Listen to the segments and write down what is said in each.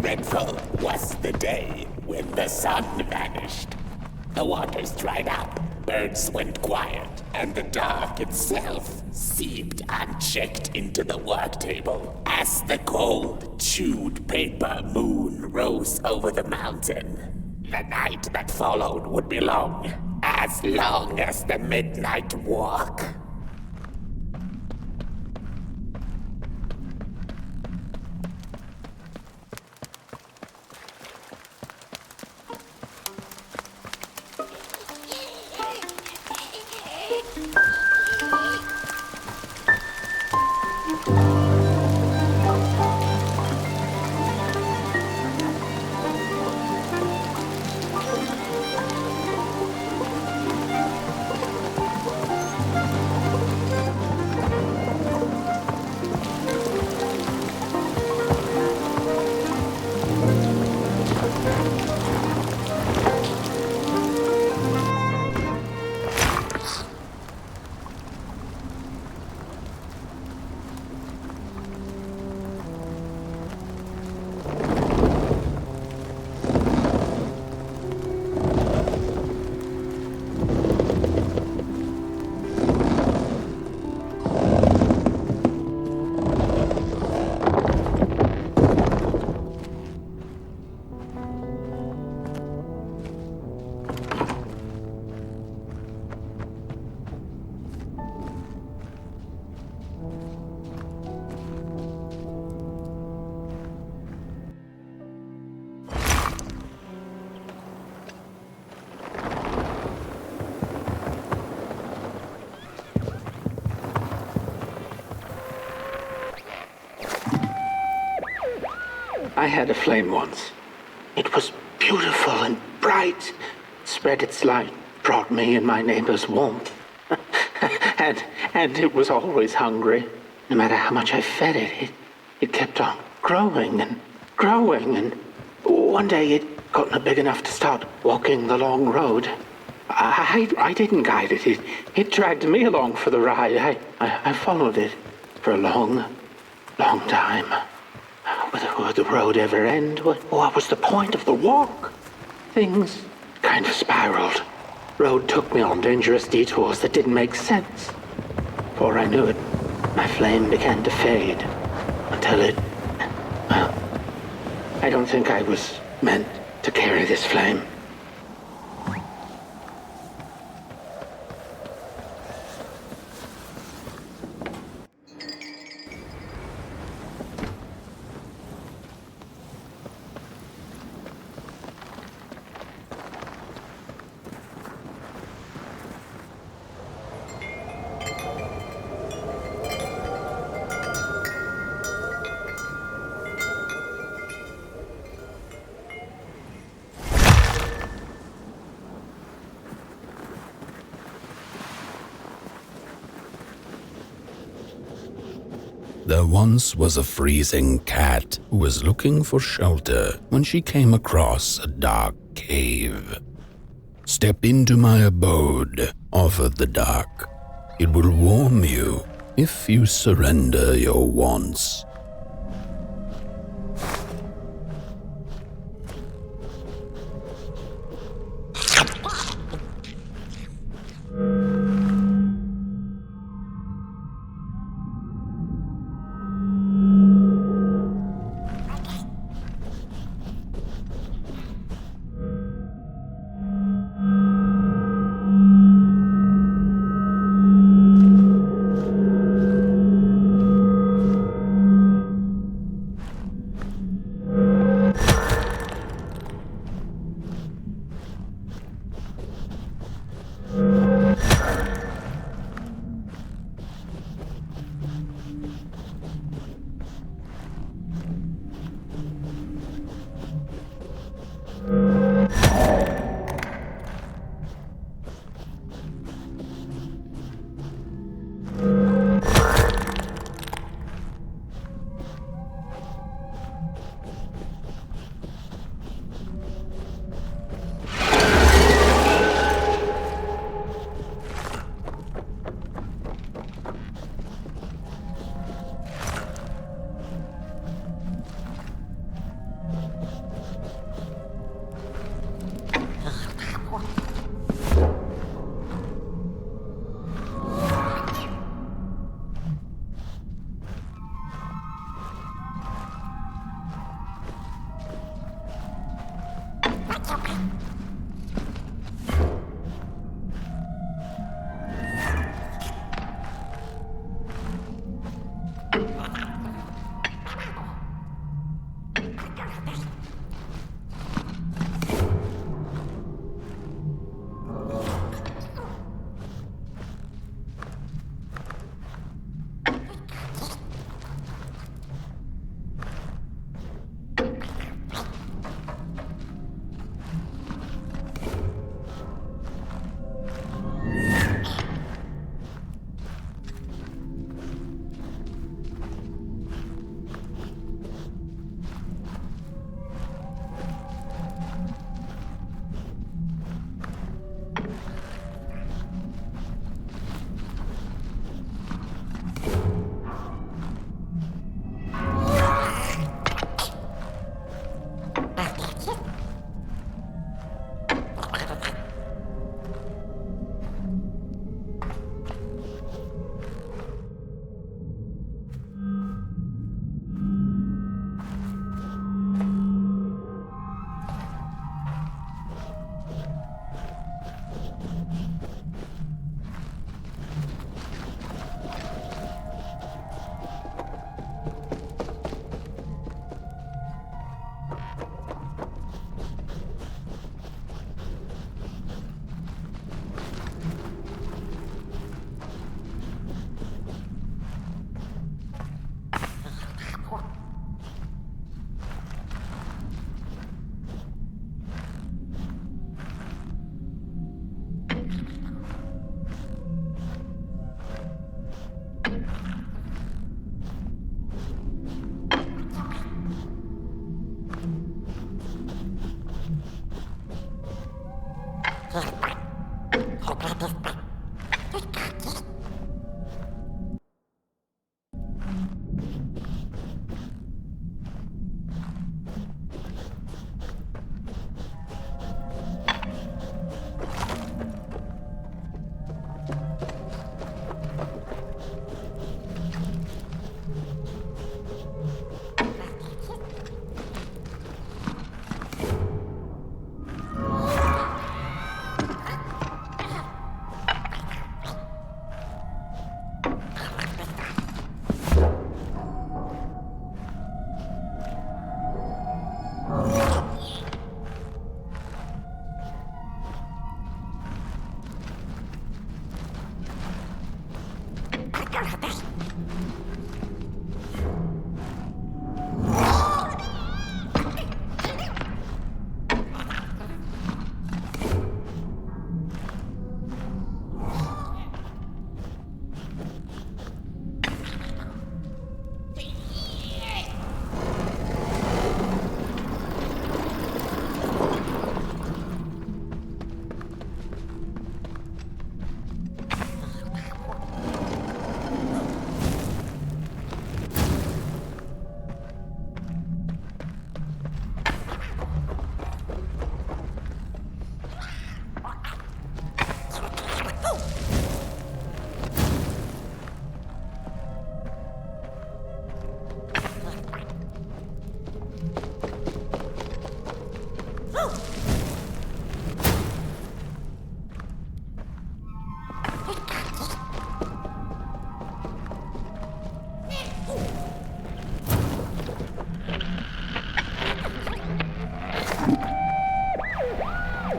dreadful was the day when the sun vanished. The waters dried up, birds went quiet, and the dark itself seeped unchecked into the work table as the cold, chewed paper moon rose over the mountain. The night that followed would be long as the midnight walk. I had a flame once. It was beautiful and bright. Spread its light, brought me and my neighbors warmth. and it was always hungry. No matter how much I fed it, it kept on growing and growing. And one day it got big enough to start walking the long road. I didn't guide it. It dragged me along for the ride. I followed it for a long time. Would the road ever end? What was the point of the walk? Things kind of spiraled. Road took me on dangerous detours that didn't make sense. Before I knew it, my flame began to fade until well, I don't think I was meant to carry this flame. There once was a freezing cat who was looking for shelter when she came across a dark cave. "Step into my abode," offered the dark. "It will warm you if you surrender your wants."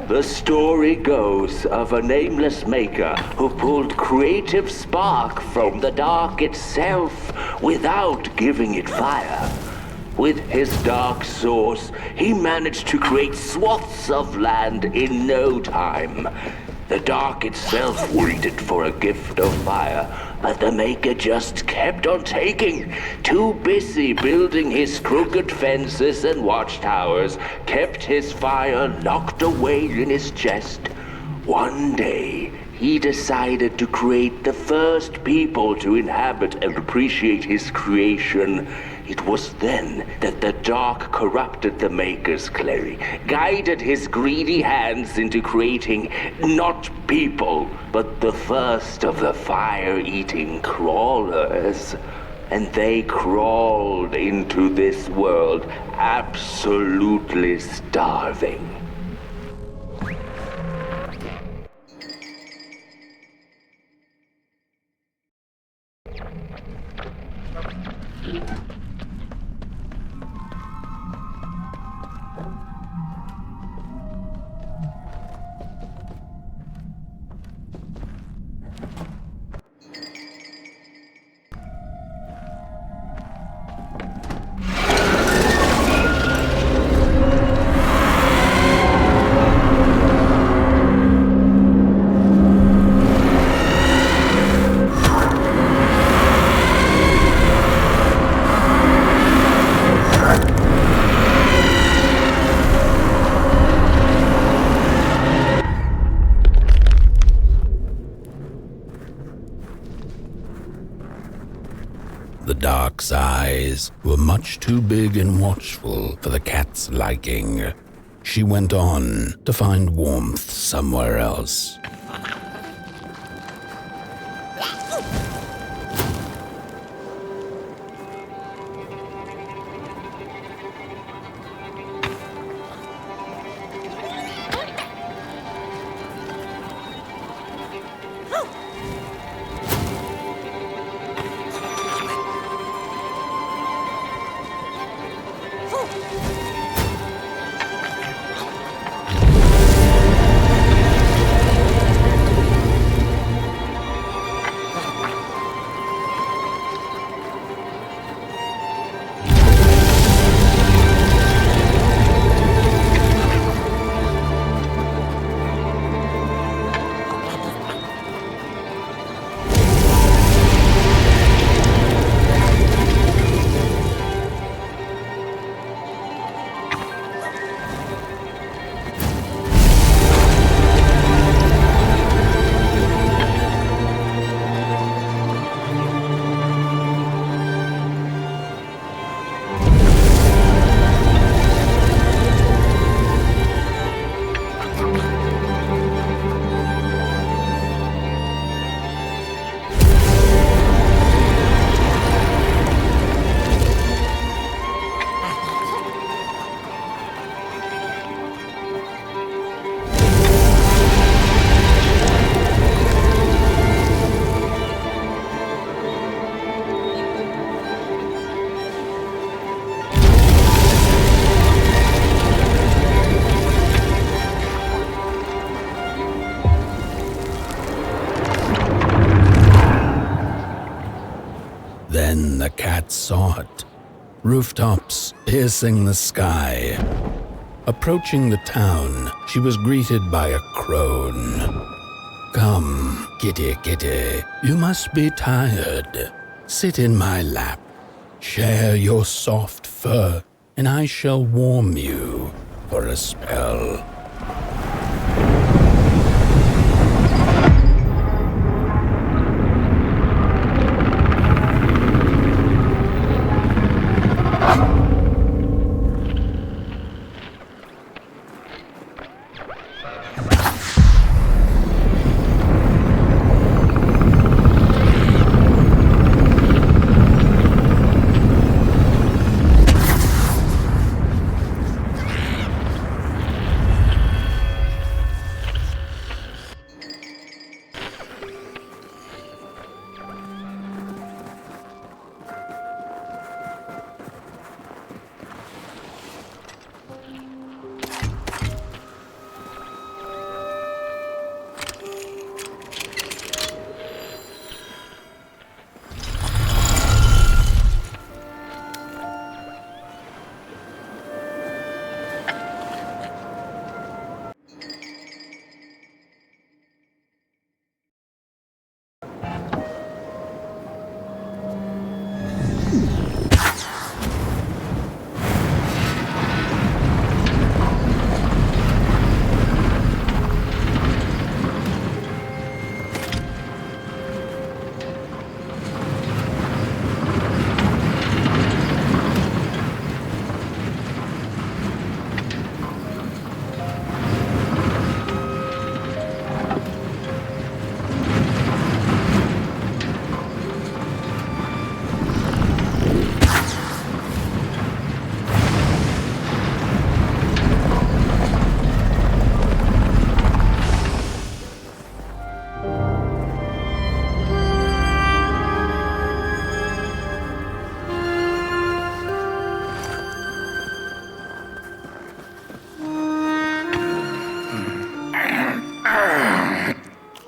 The story goes of a nameless maker who pulled creative spark from the dark itself without giving it fire. With his dark source, he managed to create swaths of land in no time. The dark itself waited for a gift of fire, but the Maker just kept on taking. Too busy building his crooked fences and watchtowers, kept his fire locked away in his chest. One day, he decided to create the first people to inhabit and appreciate his creation. It was then that the dark corrupted the Maker's clay, guided his greedy hands into creating not people, but the first of the fire-eating crawlers. And they crawled into this world absolutely starving. dark's eyes were much too big and watchful for the cat's liking. She went on to find warmth somewhere else. Then the cat saw it. Rooftops piercing the sky. Approaching the town, she was greeted by a crone. "Come, kitty, kitty, you must be tired. Sit in my lap. Share your soft fur, and I shall warm you for a spell."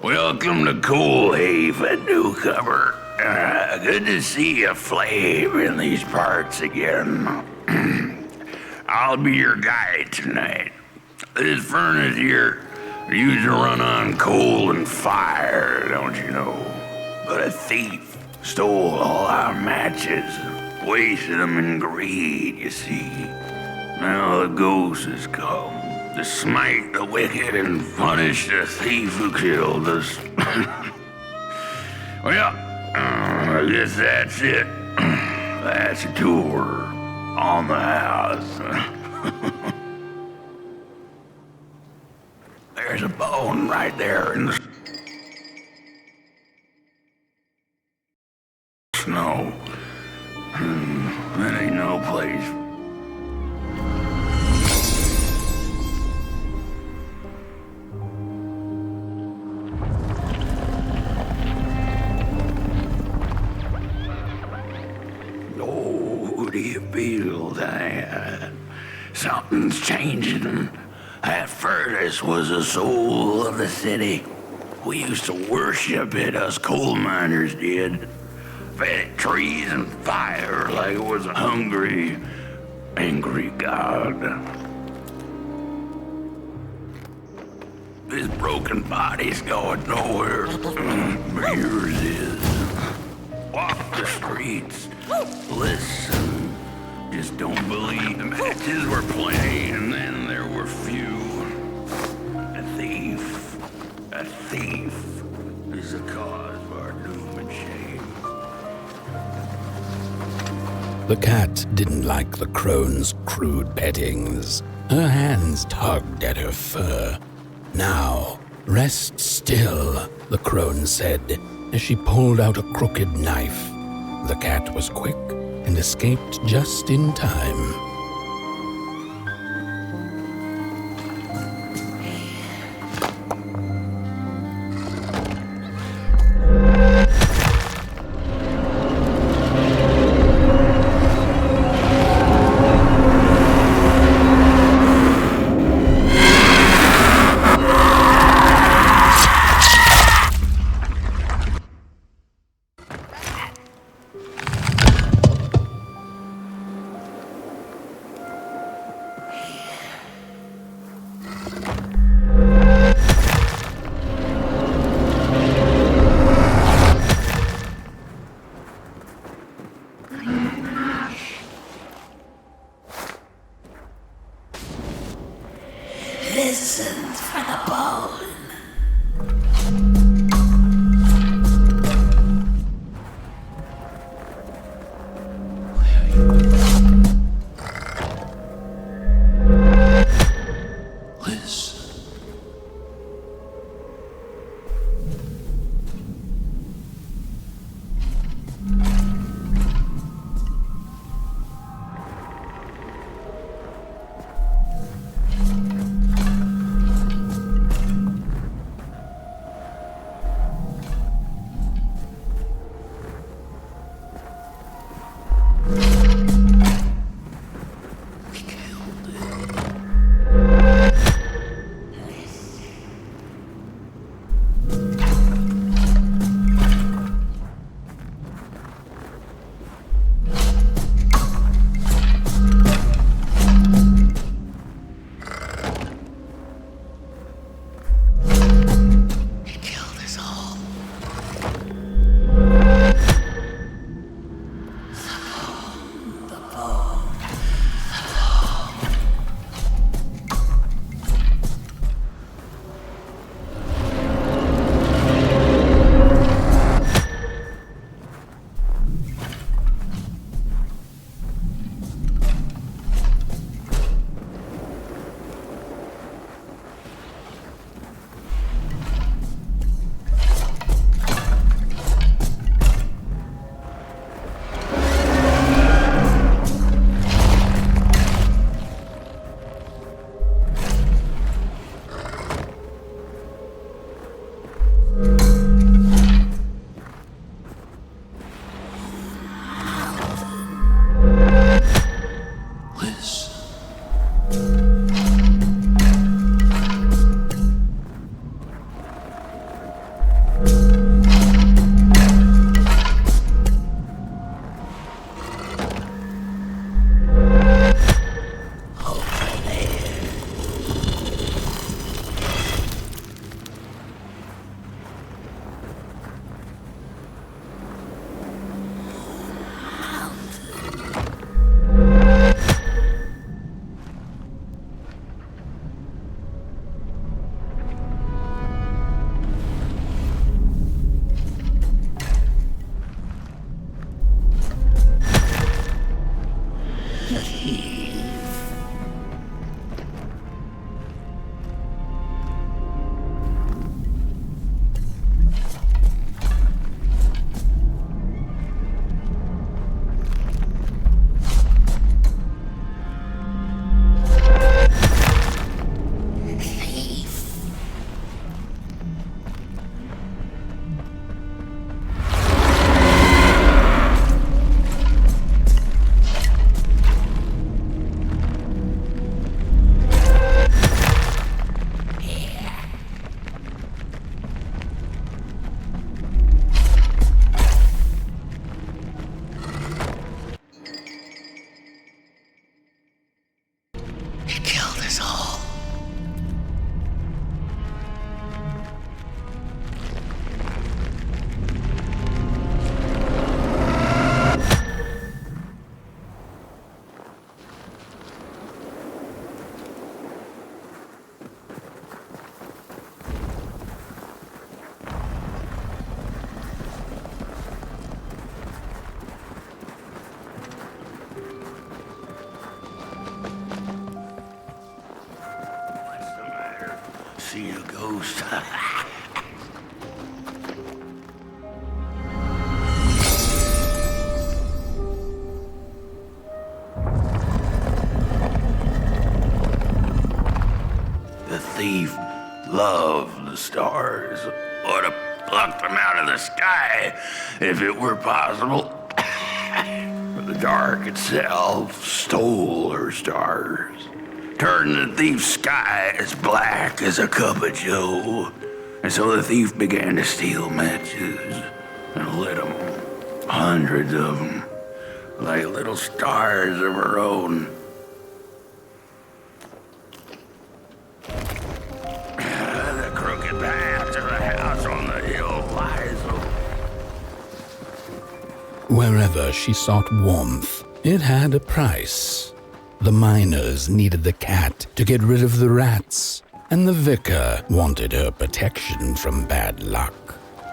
Welcome to Coalhaven, newcomer. Good to see you flame in these parts again. I'll be your guide tonight. This furnace here used to run on coal and fire, don't you know? But a thief stole all our matches and wasted them in greed, you see. Now the ghost has come to smite the wicked and punish the thief who killed us. Well, I guess that's it. That's a tour on the house. There's a bone right there in the snow. That ain't no place. Oh, do you feel that? Something's changing. That furnace was the soul of the city. We used to worship it, us coal miners did. Fed it trees and fire like it was a hungry, angry god. This broken body's going nowhere. But yours is. Walk the streets. Listen. Just don't believe the matches were plenty, and then there were few. A thief is the cause of our doom and shame. The cat didn't like the crone's crude pettings. Her hands tugged at her fur. Now, rest still, the crone said, as she pulled out a crooked knife. The cat was quick and escaped just in time. Listen for the bone. see a ghost. The thief loved the stars. Would have plucked them out of the sky if it were possible. But the dark itself stole her stars, turned the thief's sky as black as a cup of joe. And so the thief began to steal matches and lit them, hundreds of them, like little stars of her own. The crooked path to the house on the hill lies. Wherever she sought warmth, it had a price. The miners needed the cat to get rid of the rats, and the vicar wanted her protection from bad luck.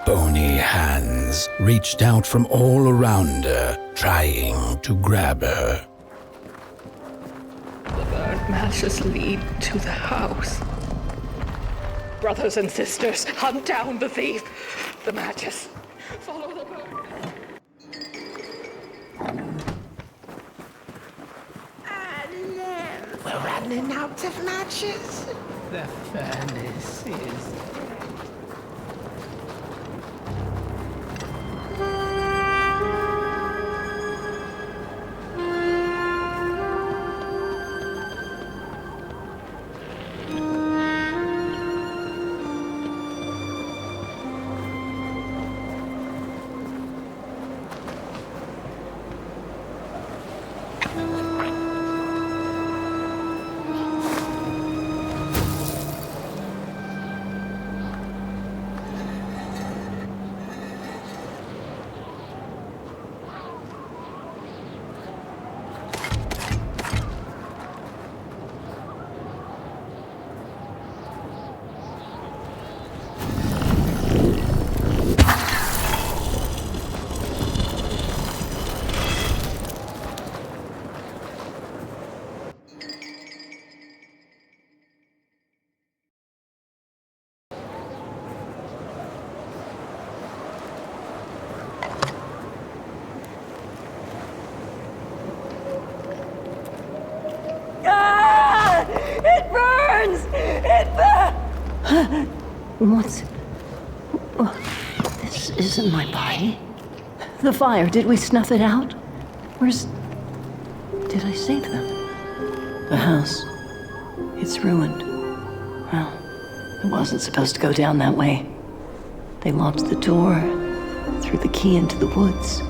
Bony hands reached out from all around her, trying to grab her. The burnt matches lead to the house. Brothers and sisters, hunt down the thief. The matches. Follow the burn. We're running out of matches. The furnace is... It burns! It burns! What's... Oh, this isn't my body. The fire, did we snuff it out? Where's... Did I save them? The house. It's ruined. Well, it wasn't supposed to go down that way. They locked the door, threw the key into the woods.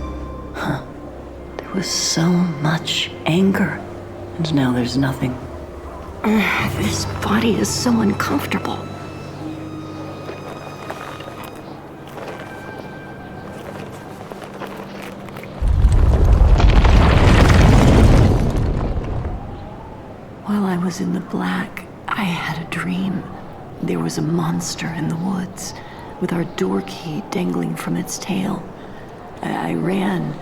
Huh. There was so much anger, and now there's nothing. This body is so uncomfortable. While I was in the black, I had a dream. There was a monster in the woods, with our door key dangling from its tail. I ran,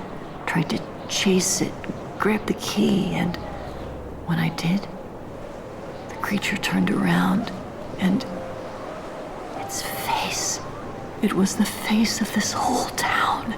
tried to chase it, grab the key, and when I did, the creature turned around, and its face, it was the face of this whole town.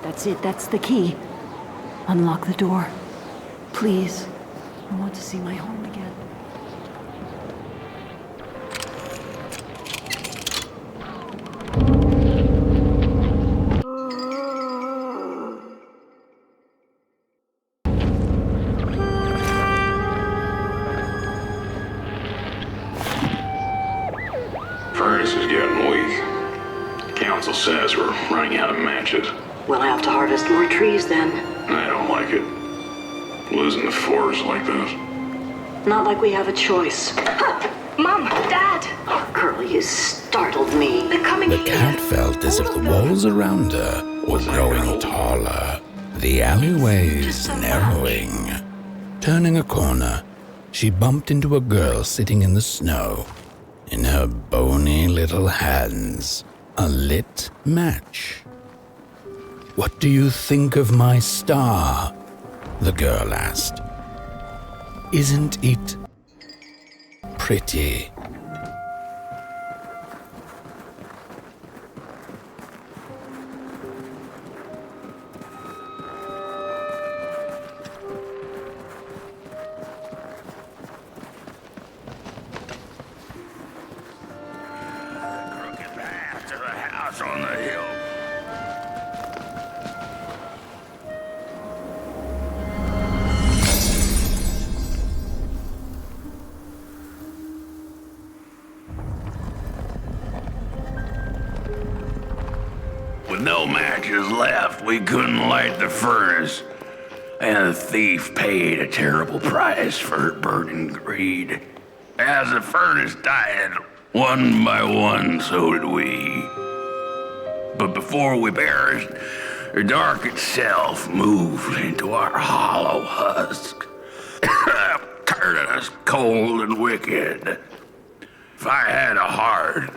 That's it, that's the key. Unlock the door. Please. I want to see my home again. Furnace is getting weak. Council says we're running out of matches. We'll have to harvest more trees then. I don't like it. Losing the forest like this. Not like we have a choice. Mom, Dad! Oh, Curly, you startled me. They're coming The here. cat felt as if the walls around her were growing taller, the alleyways narrowing. Turning a corner, she bumped into a girl sitting in the snow. In her bony little hands, a lit match. "What do you think of my star?" the girl asked. "Isn't it pretty?" Crooked path to the house on the hill. With no matches left, we couldn't light the furnace. And the thief paid a terrible price for her burning greed. As the furnace died, one by one, so did we. But before we perished, the dark itself moved into our hollow husk, turning us cold and wicked. If I had a heart,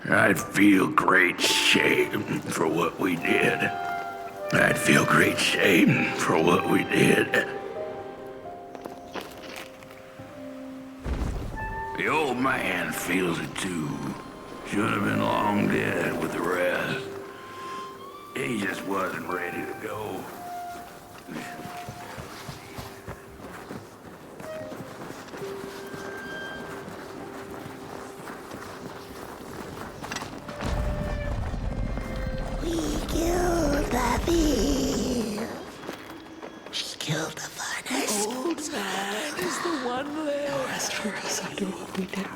I'd feel great shame for what we did. I'd feel great shame for what we did. The old man feels it too. Should have been long dead with the rest. He just wasn't ready to go. We killed the thief. She killed the furnace. Old man is the one there. No rest for us after what we did.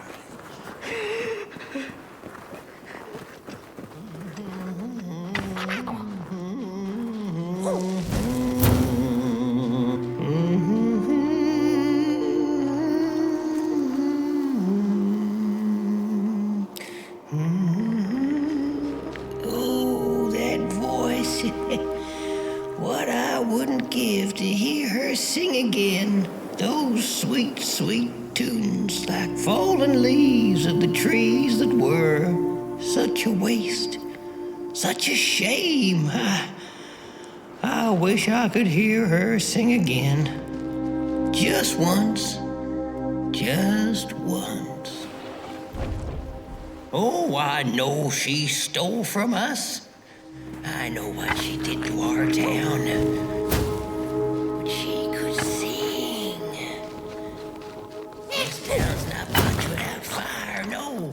Oh, that voice. What I wouldn't give to hear her sing again. Those sweet, sweet tunes like fallen leaves of the trees that were. Such a waste. Such a shame. I wish I could hear her sing again. Just once. Just once. Oh, I know she stole from us. I know what she did to our town. But she could sing. This town's not much without fire, no.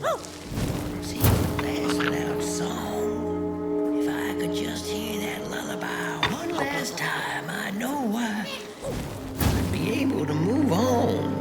See, last without song. If I could just hear that lullaby one last time, I know I'd be able to move on.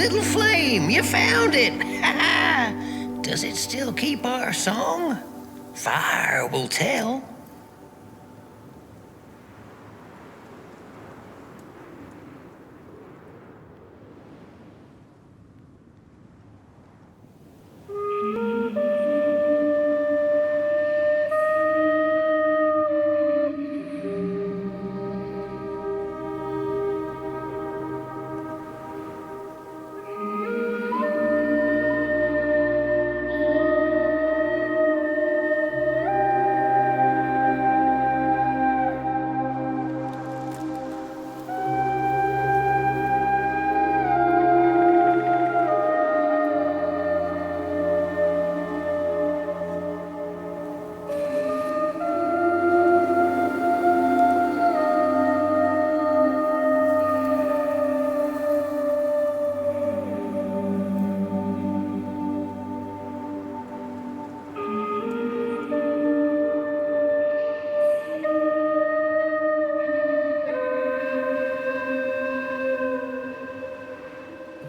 Little flame, you found it! Does it still keep our song? Fire will tell.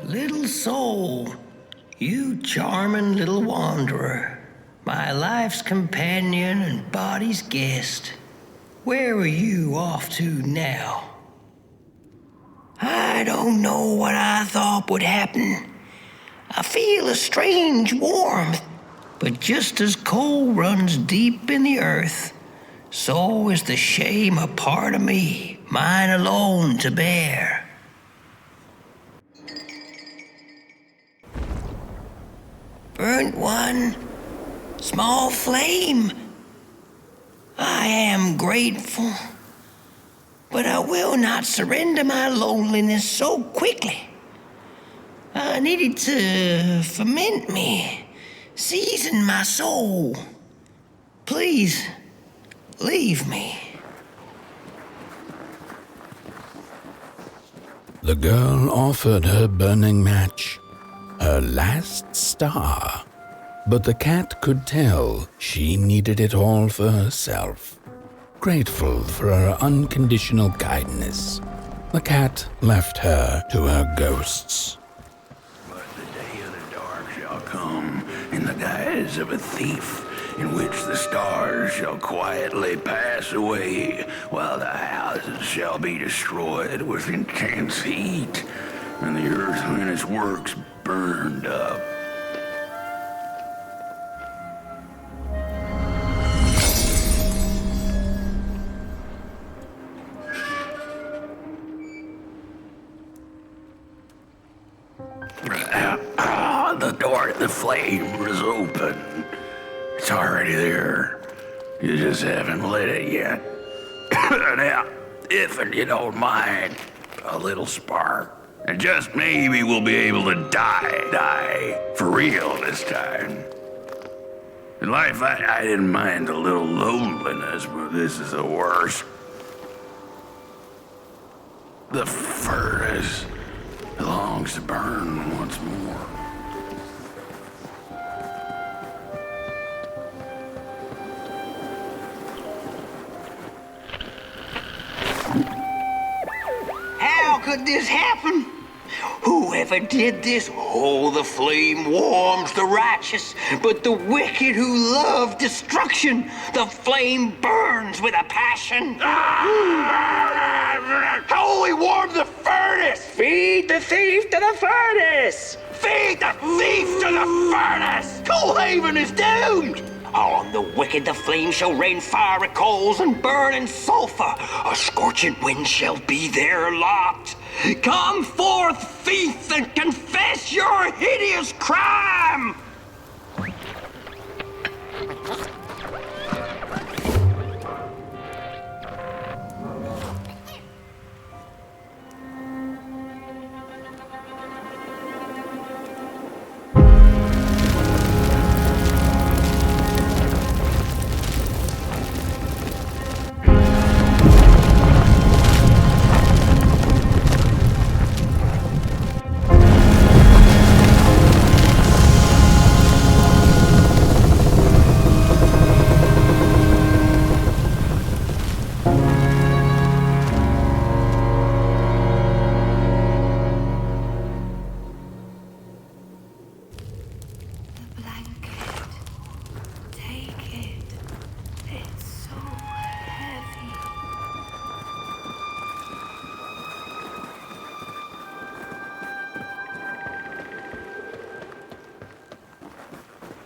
Little soul, you charming little wanderer, my life's companion and body's guest. Where are you off to now? I don't know what I thought would happen. I feel a strange warmth, but just as coal runs deep in the earth, so is the shame a part of me, mine alone to bear. Burnt one, small flame. I am grateful, but I will not surrender my loneliness so quickly. I needed to ferment me, season my soul. Please, leave me. The girl offered her burning match, her last star, but the cat could tell she needed it all for herself. Grateful for her unconditional kindness, the cat left her to her ghosts. But the day of the dark shall come in the guise of a thief, in which the stars shall quietly pass away, while the houses shall be destroyed with intense heat, and the earth and its works burned up. The door to the flame is open. It's already there. You just haven't lit it yet. Now, if you don't mind, a little spark. And just maybe we'll be able to die for real this time. In life, I didn't mind a little loneliness, but this is the worst. The furnace longs to burn once more. How could this happen? Whoever did this, oh, the flame warms the righteous, but the wicked who love destruction, the flame burns with a passion. How will we warm the furnace? Feed the thief to the furnace! Feed the thief to the furnace! Coalhaven is doomed! On the wicked the flame shall rain fiery coals and burning sulfur. A scorching wind shall be their lot. Come forth, thief, and confess your hideous crime!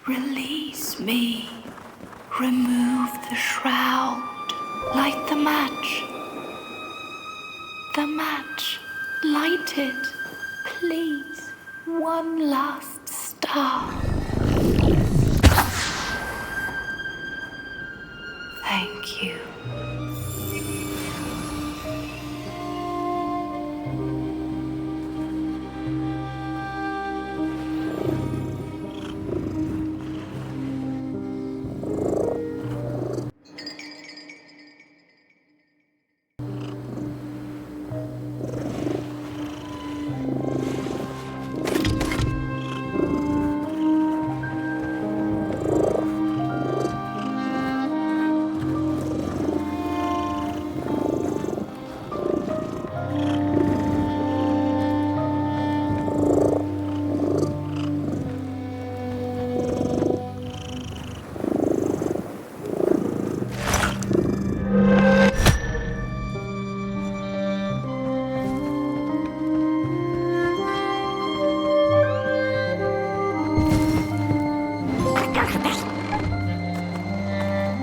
Release me. Remove the shroud. Light the match. The match. Light it. Please. One last star. Thank you.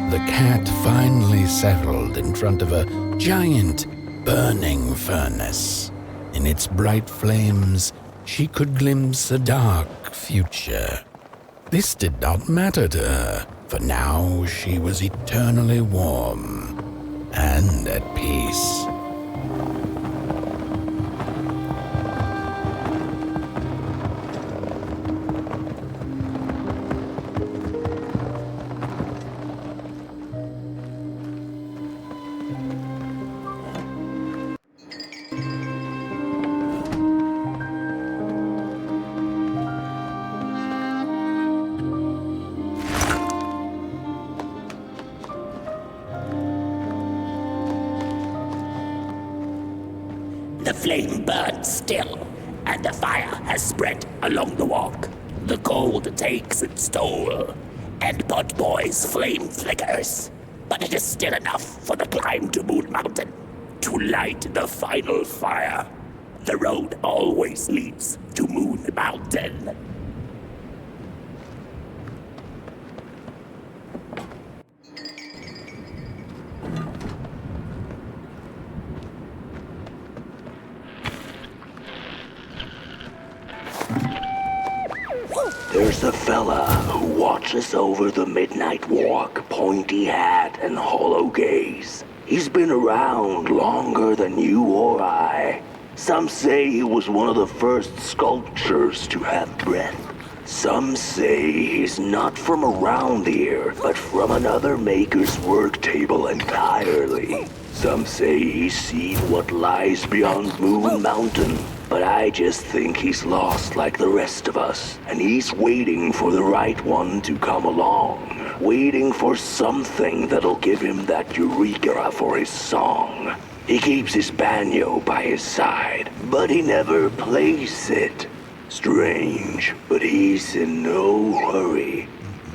The cat finally settled in front of a giant burning furnace. In its bright flames, she could glimpse a dark future. This did not matter to her, for now she was eternally warm and at peace. The flame burns still, and the fire has spread along the walk. The cold takes its toll, and Potboy's flame flickers. But it is still enough for the climb to Moon Mountain, to light the final fire. The road always leads to Moon Mountain. There's the fella who watches over the midnight walk, pointy hat and hollow gaze. He's been around longer than you or I. Some say he was one of the first sculptures to have breath. Some say he's not from around here, but from another maker's work table entirely. Some say he's seen what lies beyond Moon Mountain, but I just think he's lost like the rest of us, and he's waiting for the right one to come along, waiting for something that'll give him that eureka for his song. He keeps his banjo by his side, but he never plays it. Strange, but he's in no hurry.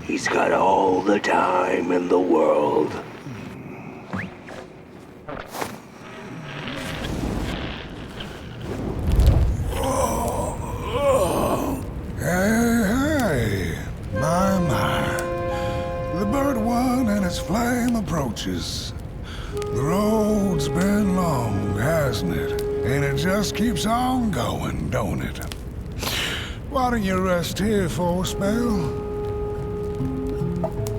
He's got all the time in the world. Hey, my. The bird one and its flame approaches. The road's been long, hasn't it? And it just keeps on going, don't it? Why don't you rest here for a spell?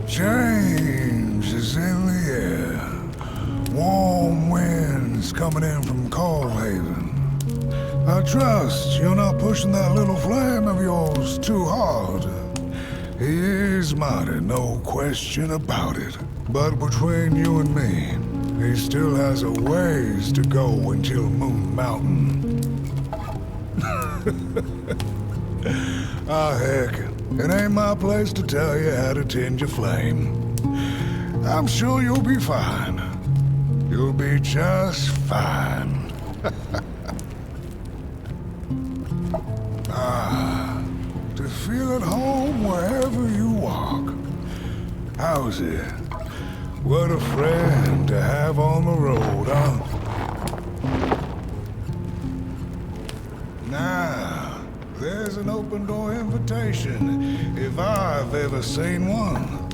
Change is in the air. Warm winds coming in from Coalhaven. I trust you're not pushing that little flame of yours too hard. He is mighty, no question about it. But between you and me, he still has a ways to go until Moon Mountain. Ah, heck, it ain't my place to tell you how to tend your flame. I'm sure you'll be fine. You'll be just fine. To feel at home wherever you walk. How's it? What a friend to have on the road, huh? Now, there's an open door invitation, if I've ever seen one.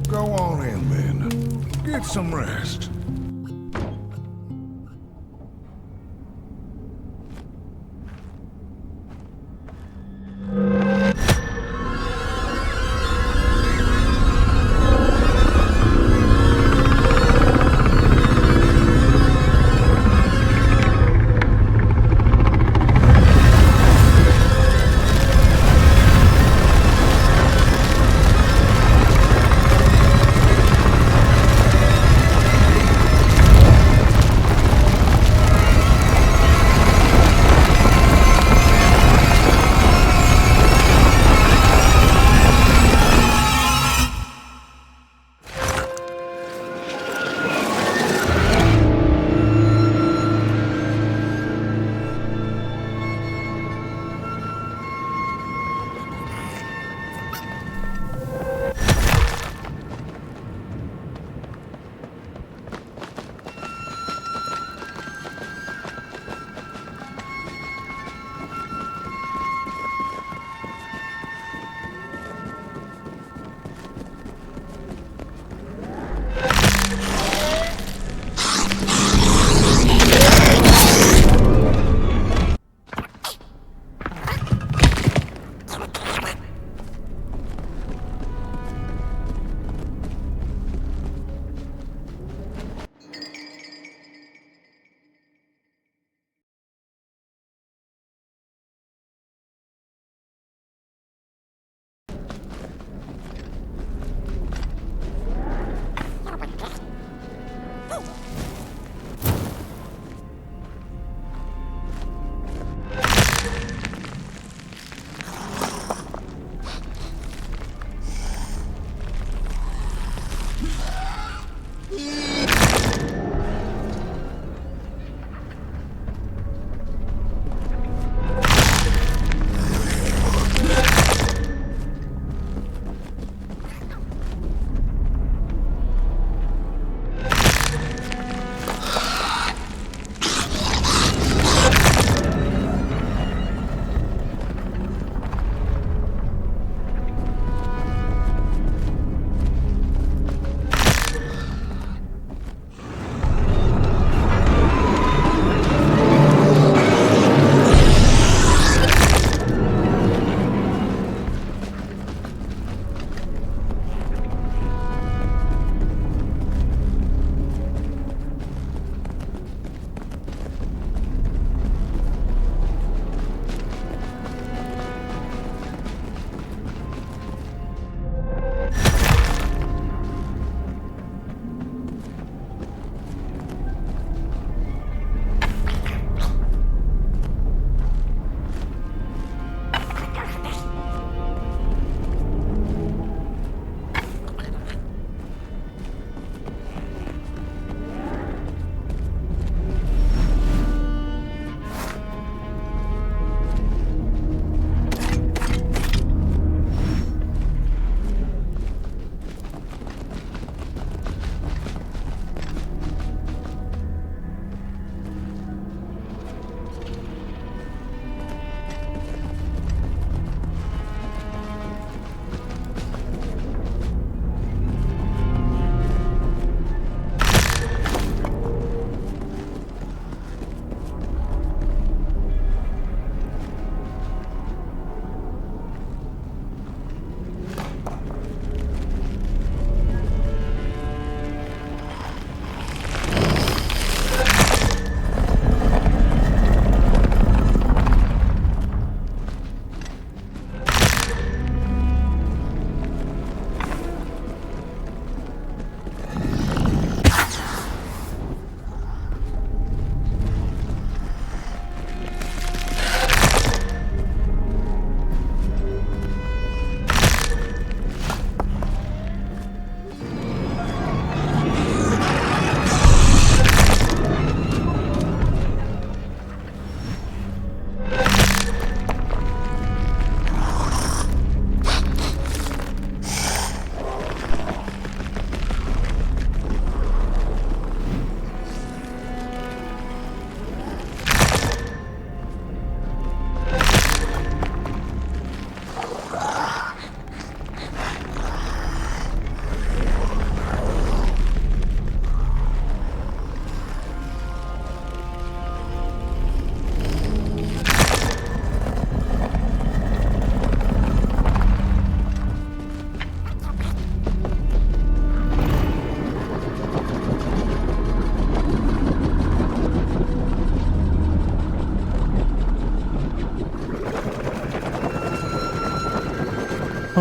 Go on in, then. Get some rest.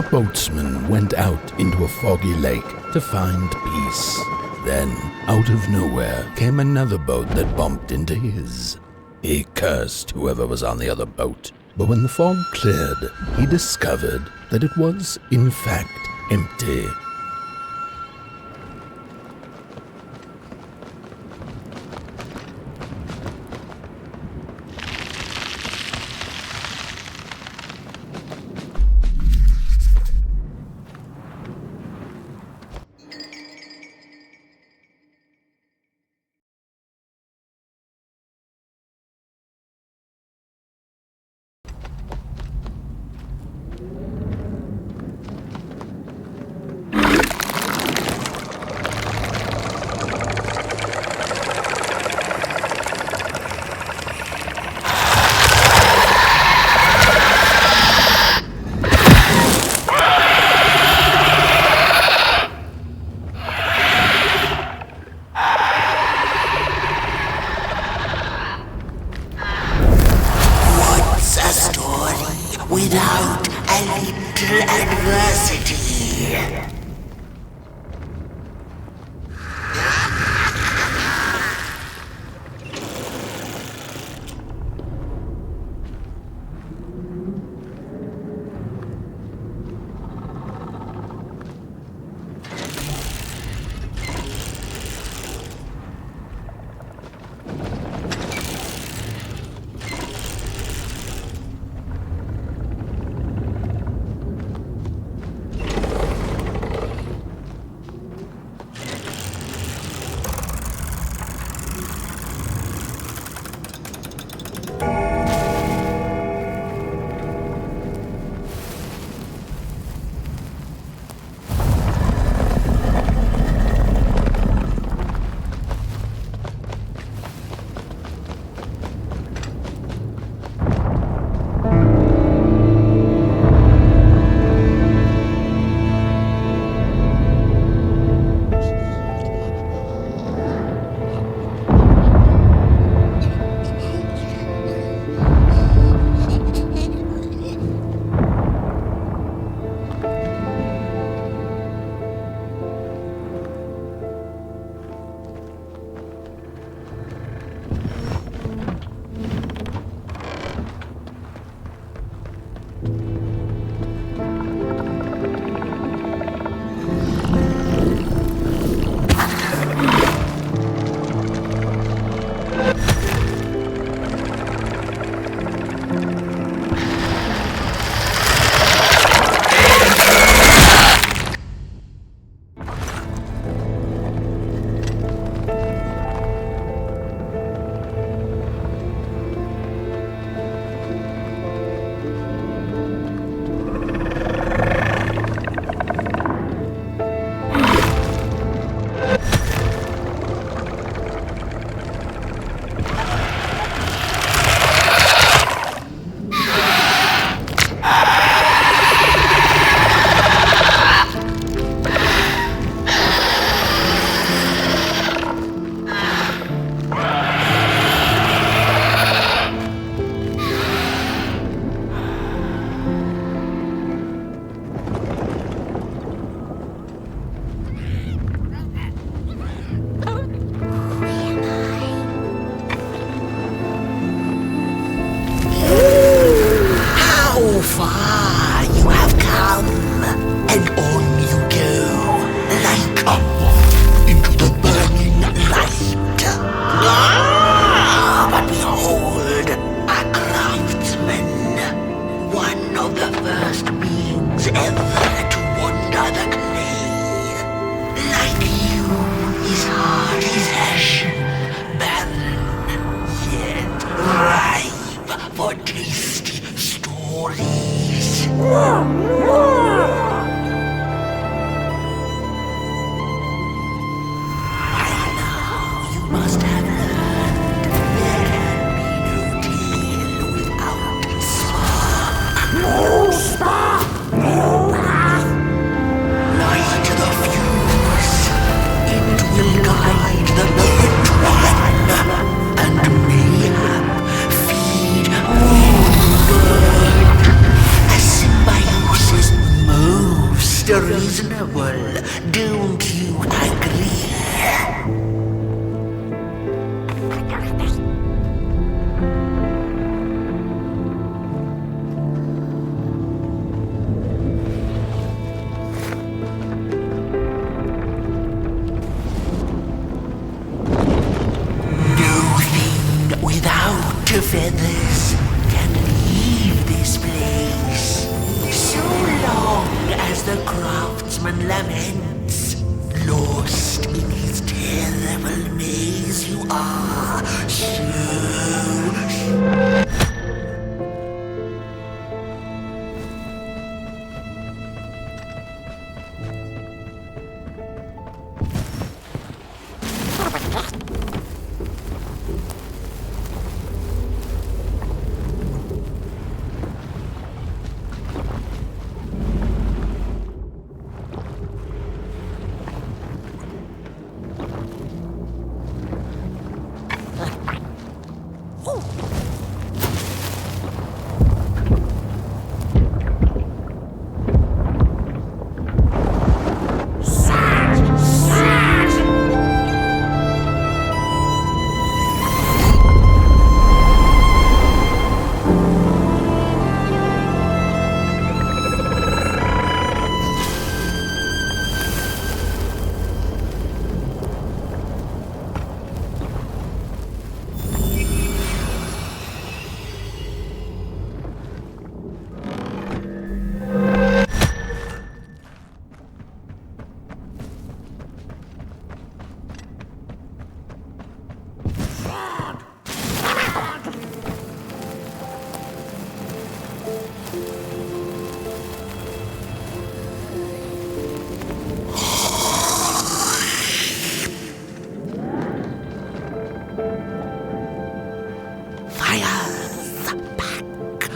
A boatsman went out into a foggy lake to find peace. Then, out of nowhere, came another boat that bumped into his. He cursed whoever was on the other boat, but when the fog cleared, he discovered that it was, in fact, empty. Without a little adversity. far you have come, and on you go, like a moth into the burning light. But behold, a craftsman, one of the first beings ever to wander the clay. Like you, his heart is ashen, barren, yet ripe for tasty stories. By now, you must have learned there can be no tale without spark. No spark, no path. Light the fuse. It will guide the burnt one, and mayhap feed the bird. A symbiosis mode. Without your feathers can leave this place. So long as the craftsman laments, lost in his terrible maze, you are so.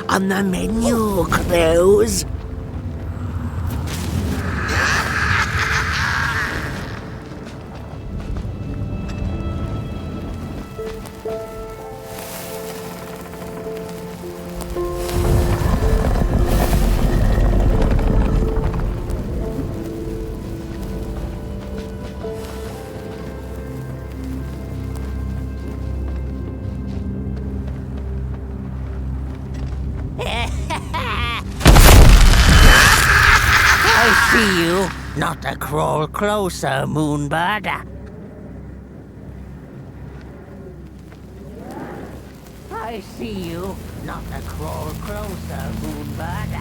On the menu, crows. See you, not a crawl closer, Moonbird. I see you, not a crawl closer, Moonbird.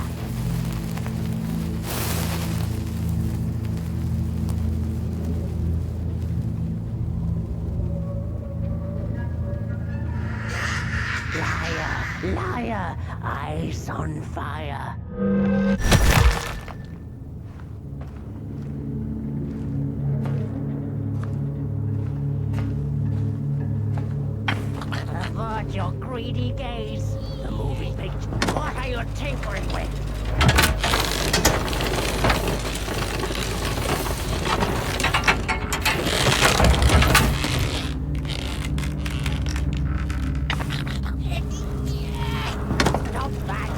Liar, liar, eyes on fire. Your greedy gaze. The moving picture. What are you tinkering with? Stop that.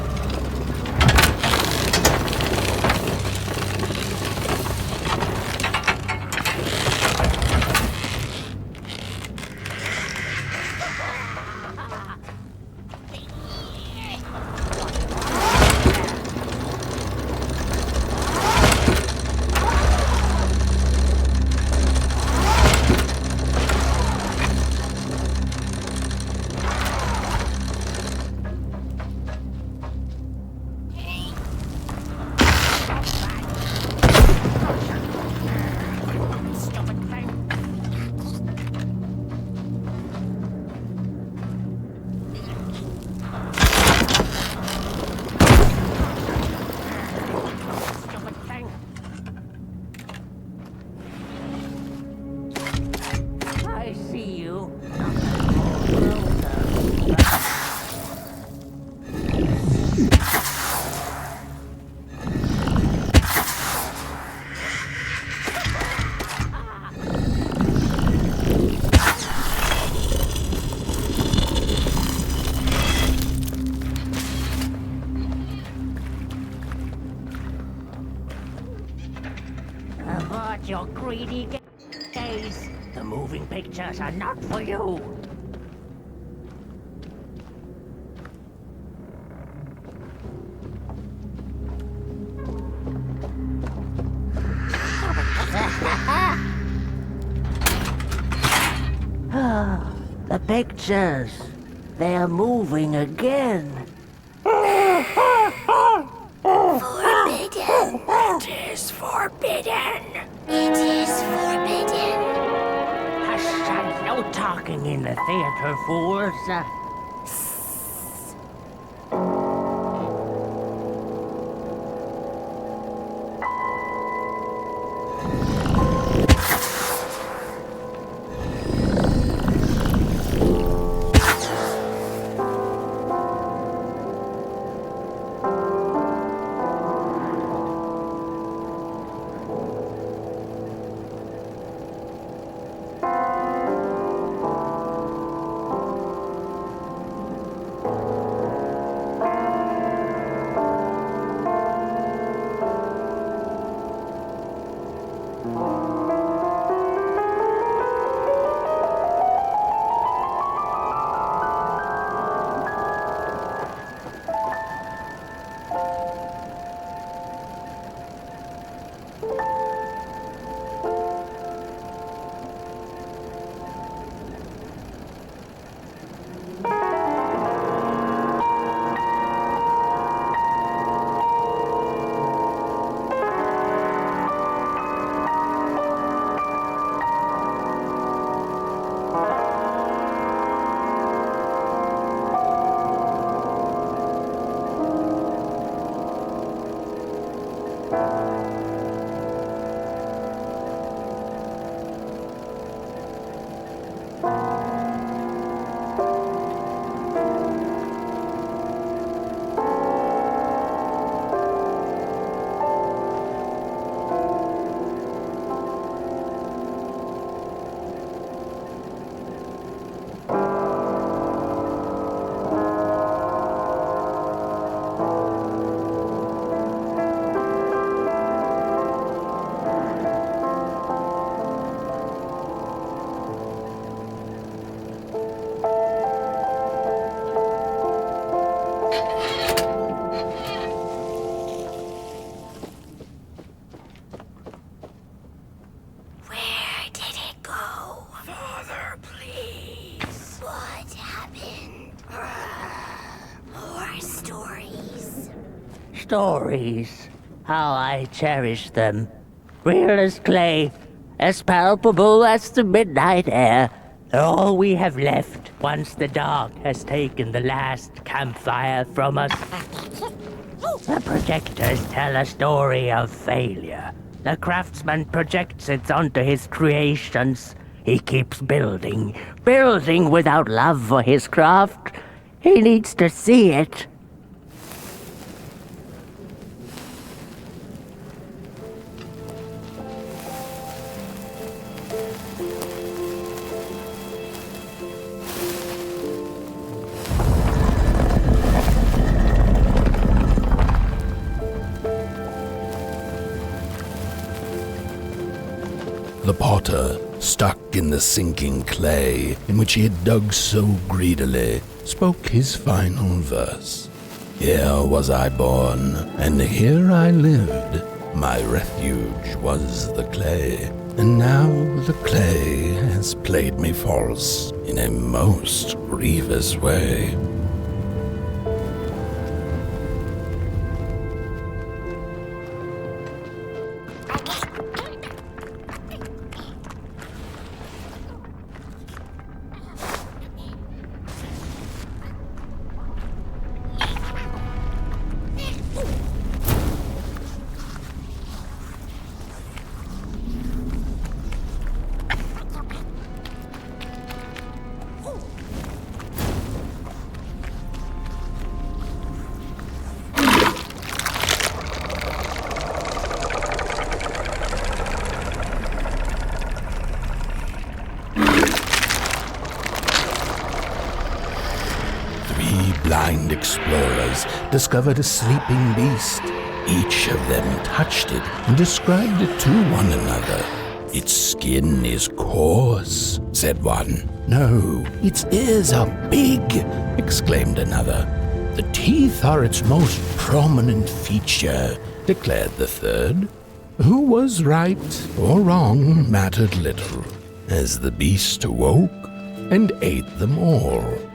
Your greedy gaze. The moving pictures are not for you. The pictures. They're moving again. Forbidden. It is forbidden. It is forbidden. Hush, no talking in the theater, fools. Stories. How I cherish them. Real as clay, as palpable as the midnight air. They're all we have left once the dark has taken the last campfire from us. The projectors tell a story of failure. The craftsman projects it onto his creations. He keeps building, building without love for his craft. He needs to see it. The potter, stuck in the sinking clay in which he had dug so greedily, spoke his final verse. Here was I born, and here I lived. My refuge was the clay, and now the clay has played me false in a most grievous way. Blind explorers discovered a sleeping beast. Each of them touched it and described it to one another. Its skin is coarse, said one. No, its ears are big, exclaimed another. The teeth are its most prominent feature, declared the third. Who was right or wrong mattered little. As the beast awoke, and ate them all.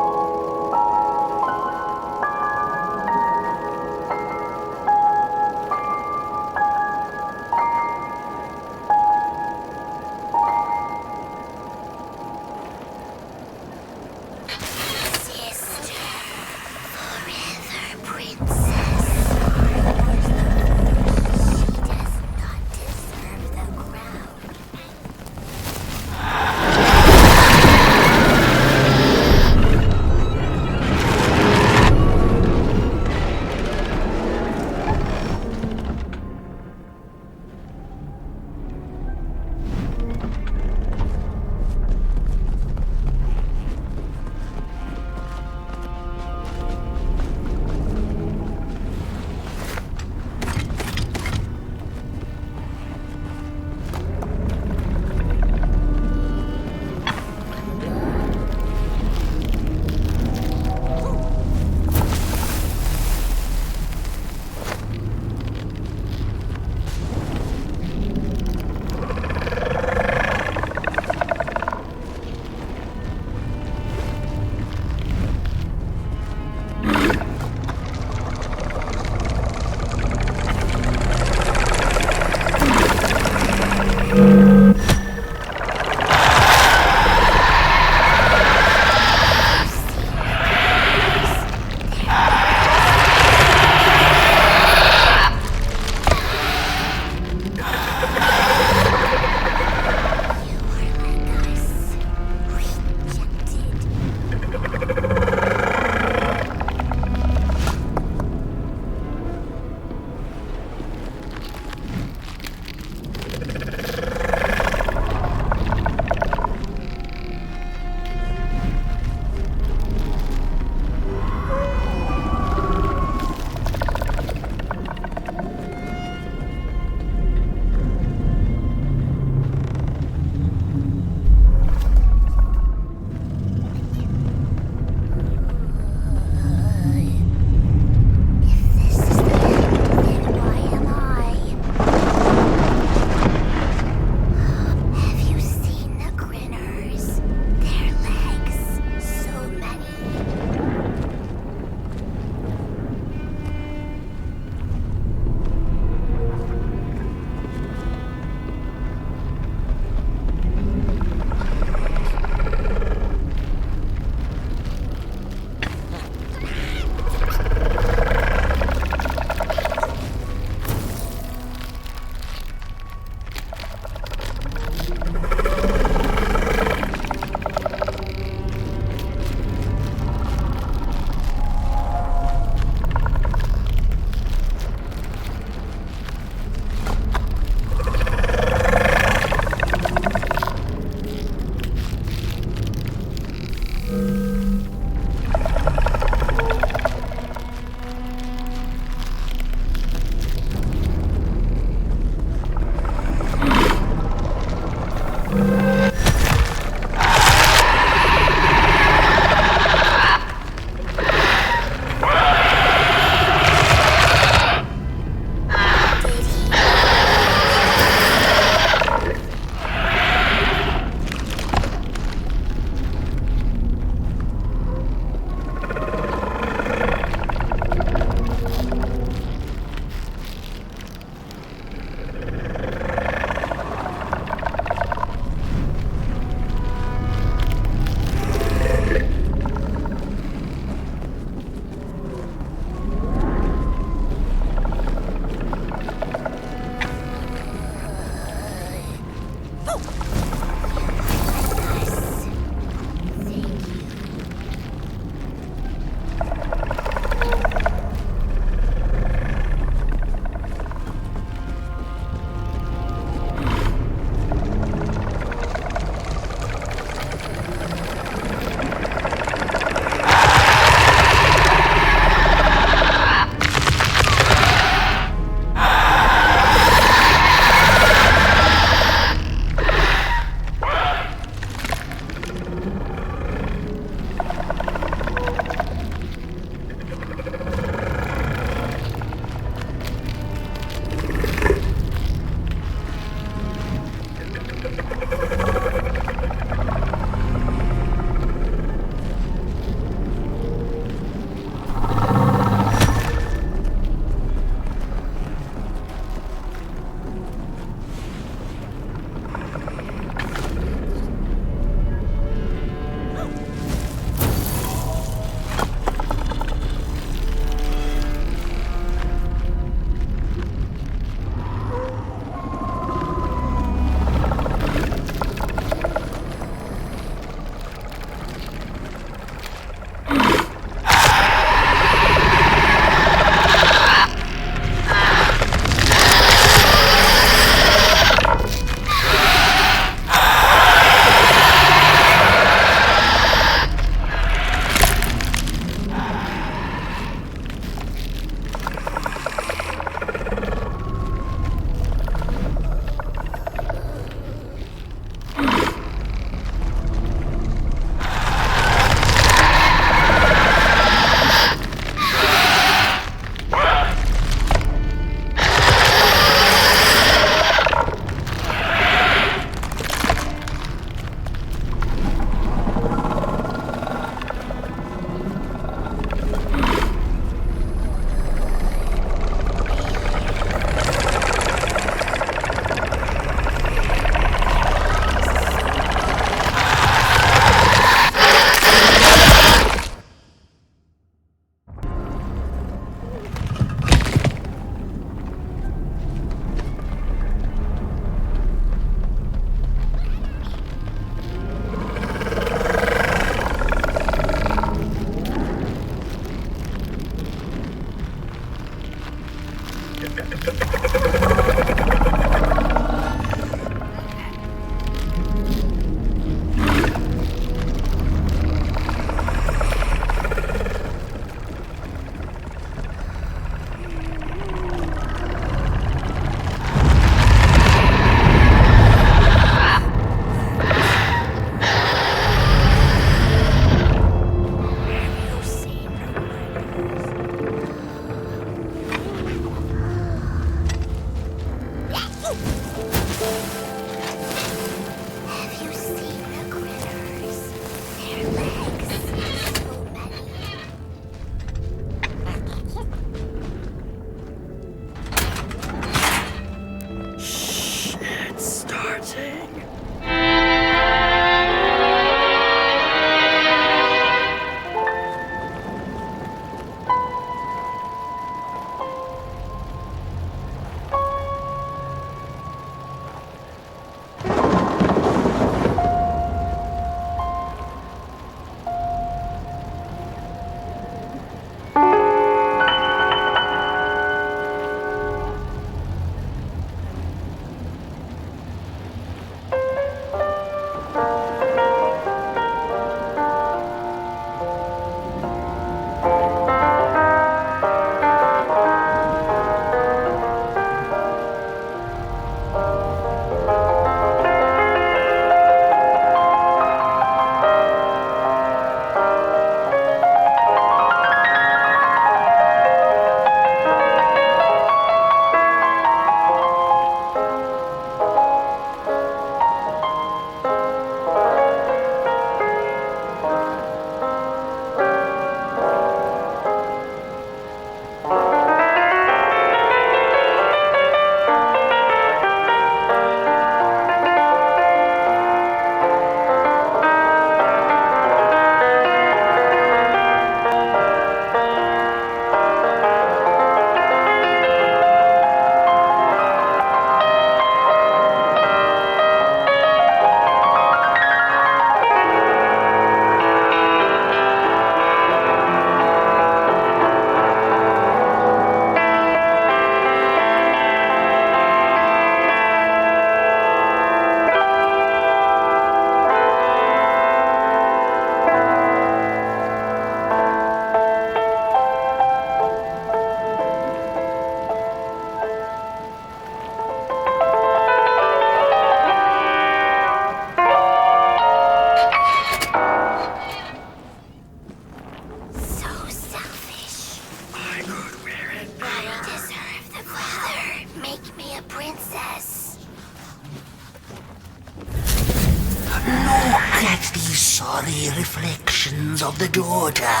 sorry reflections of the daughter.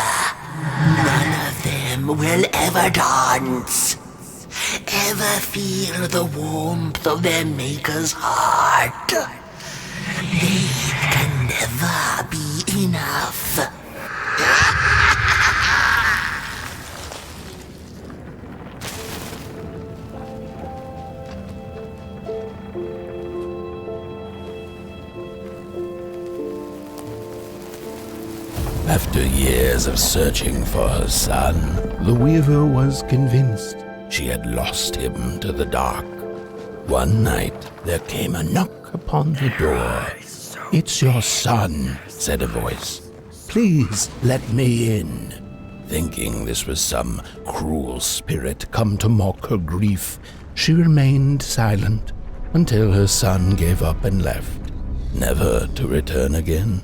None of them will ever dance. Ever feel the warmth of their maker's heart. They can never be enough. After years of searching for her son, the weaver was convinced she had lost him to the dark. One night, there came a knock upon the door. "It's your son," said a voice. "Please let me in." Thinking this was some cruel spirit come to mock her grief, she remained silent until her son gave up and left, never to return again.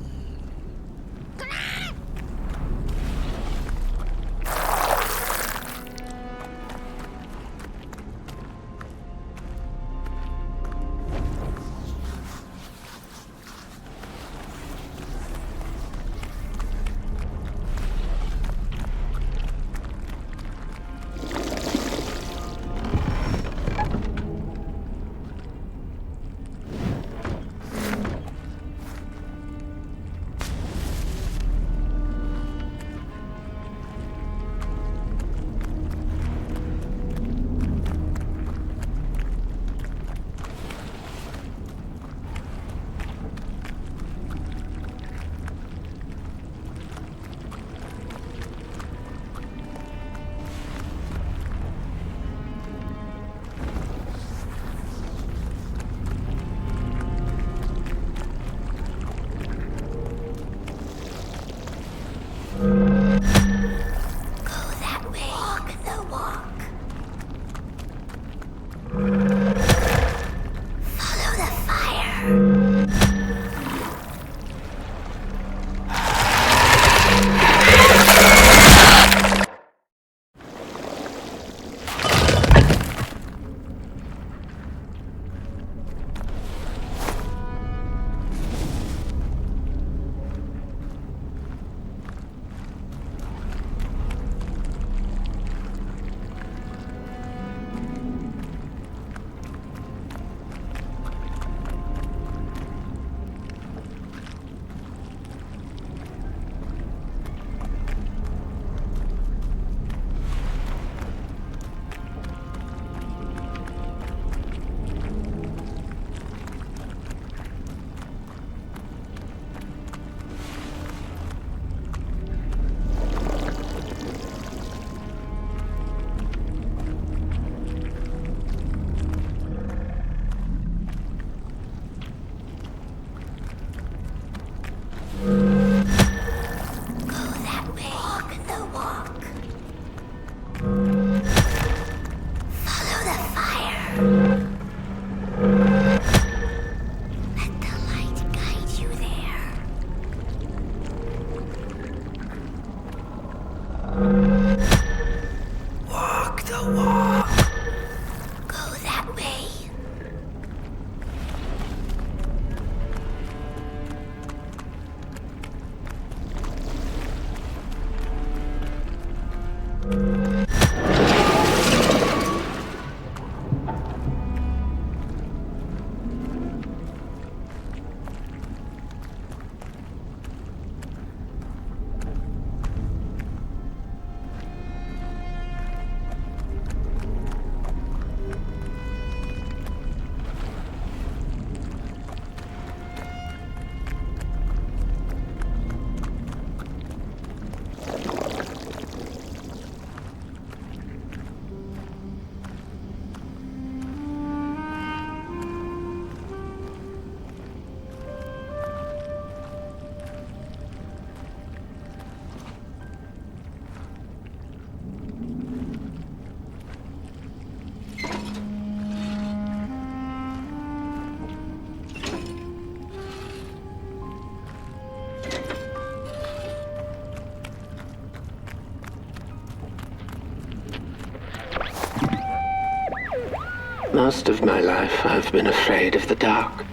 Most of my life I've been afraid of the dark.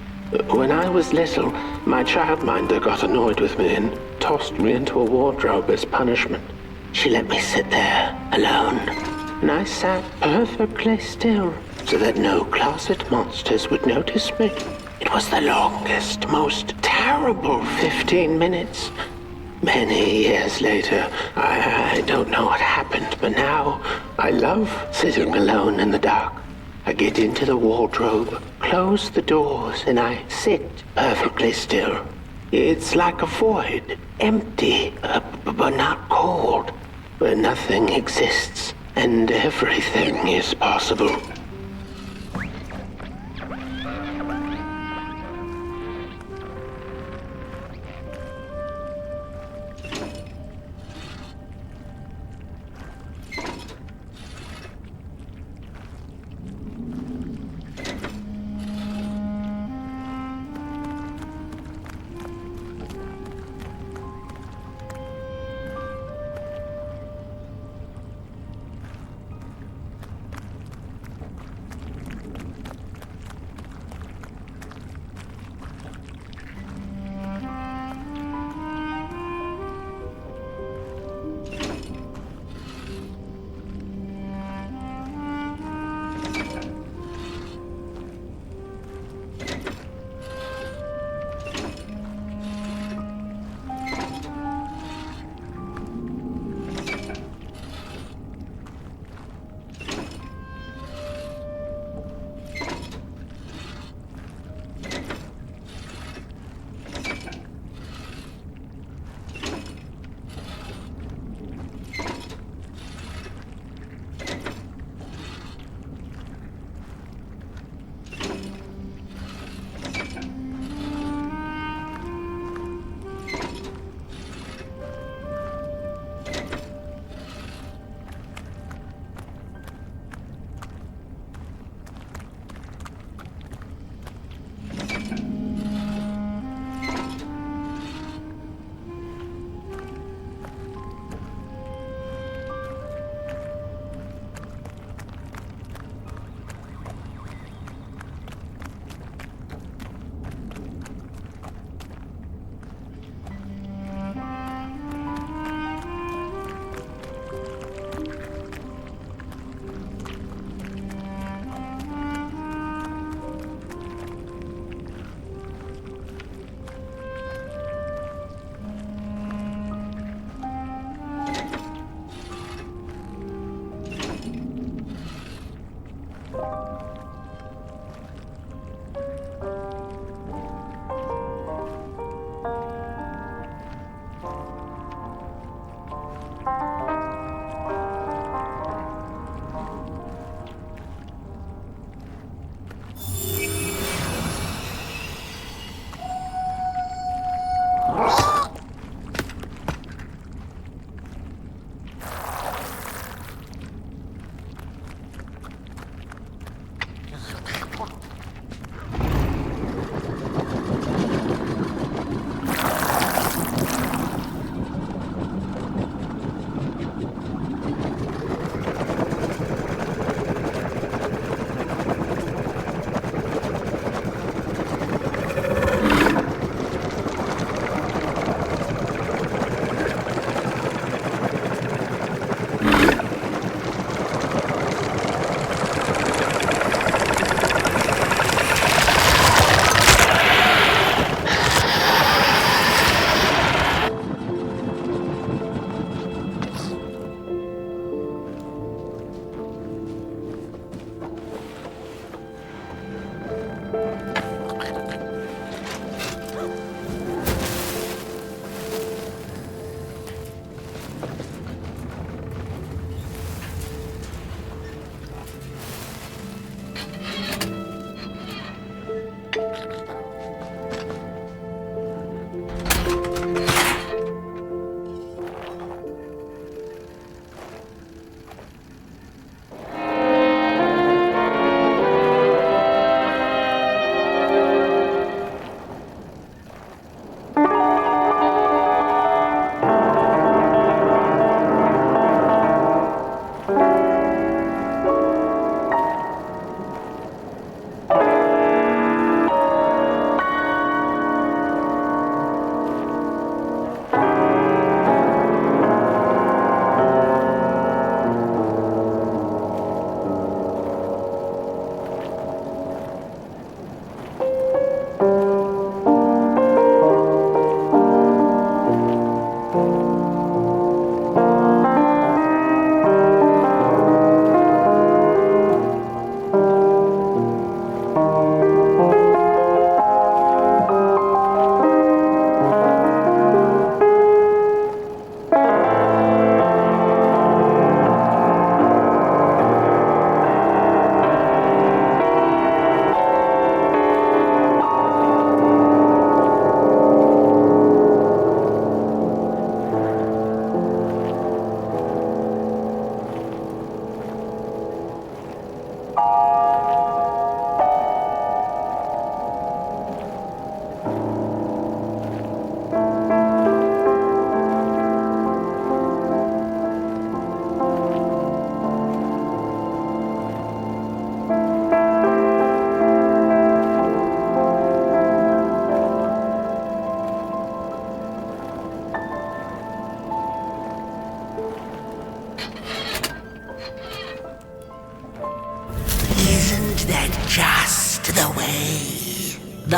When I was little, My childminder got annoyed with me and tossed me into a wardrobe as punishment. She let me sit there, alone, and I sat perfectly still so that no closet monsters would notice me. It was the longest, most terrible 15 minutes. Many years later, I don't know what happened, but now I love sitting alone in the dark. I get into the wardrobe, close the doors, and I sit perfectly still. It's like a void, empty, but not cold, where nothing exists and everything is possible.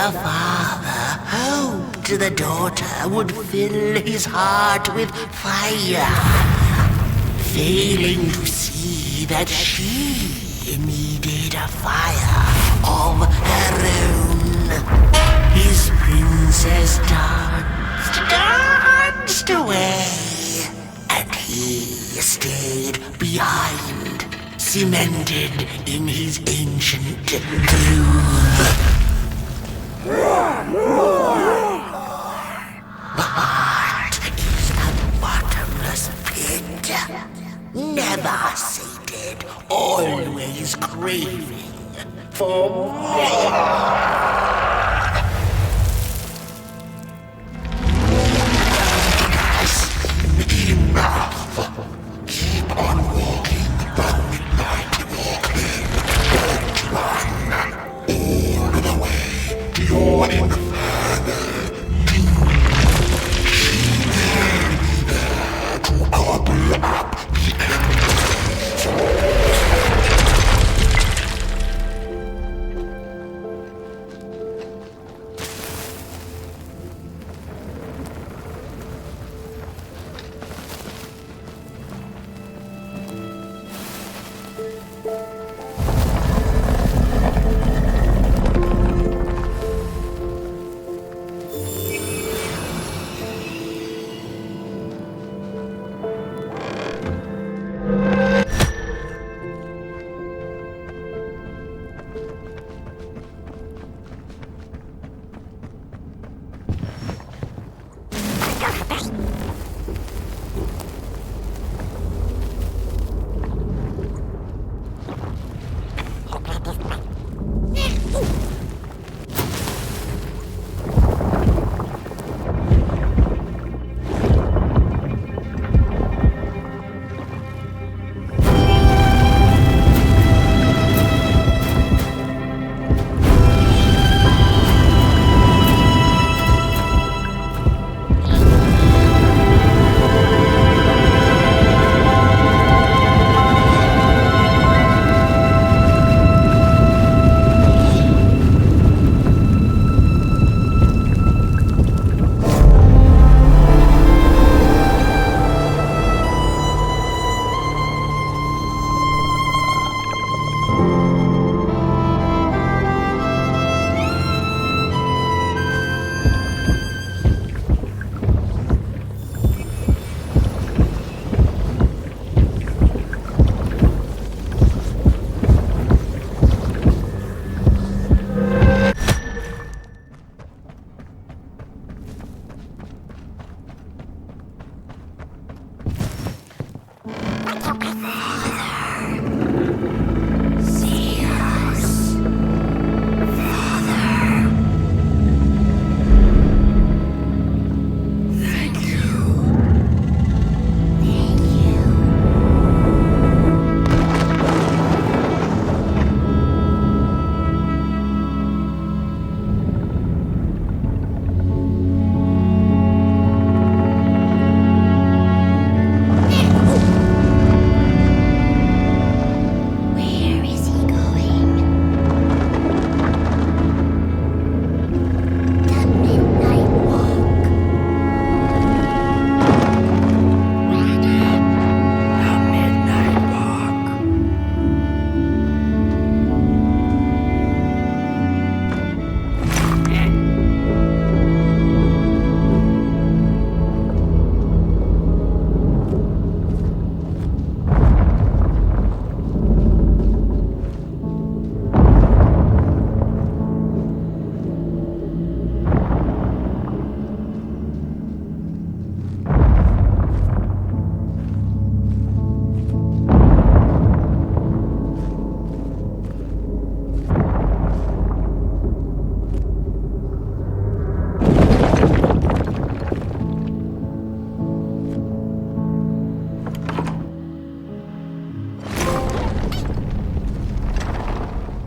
The father hoped the daughter would fill his heart with fire, failing to see that she needed a fire of her own. His princess danced away, and he stayed behind, cemented in his ancient doom. The heart is a bottomless pit, never sated, always craving for more. Enough. Keep on walking the midnight walking. Don't run all the way. You're infernal. She will be there to gobble up the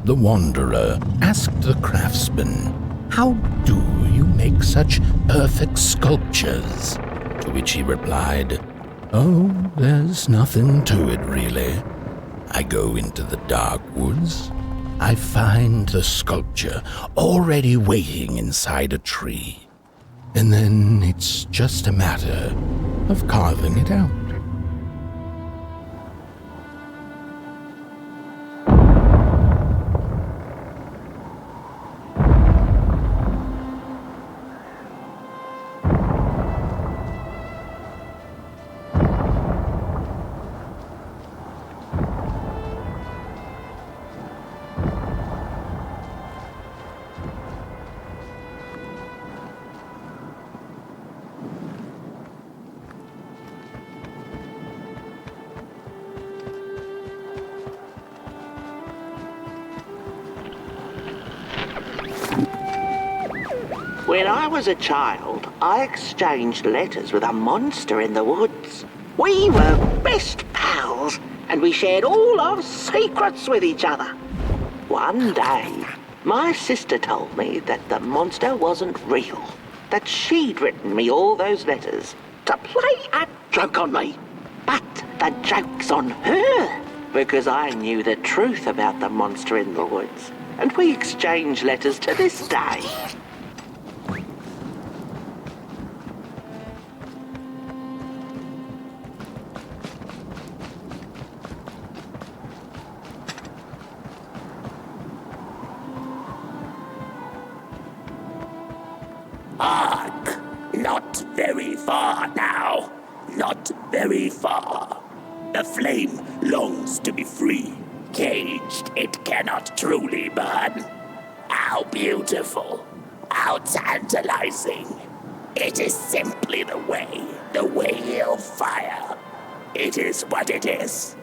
The wanderer asked the craftsman, "How do you make such perfect sculptures?" To which he replied, "Oh, there's nothing to it really. I go into the dark woods, I find the sculpture already waiting inside a tree. And then it's just a matter of carving it out. When I was a child, I exchanged letters with a monster in the woods. We were best pals, and we shared all our secrets with each other. One day, my sister told me that the monster wasn't real, that she'd written me all those letters to play a joke on me. But the joke's on her, because I knew the truth about the monster in the woods, and we exchange letters to this day. Hark! Not very far now. Not very far. The flame longs to be free. Caged, it cannot truly burn. How beautiful. How tantalizing. It is simply the way of fire. It is what it is.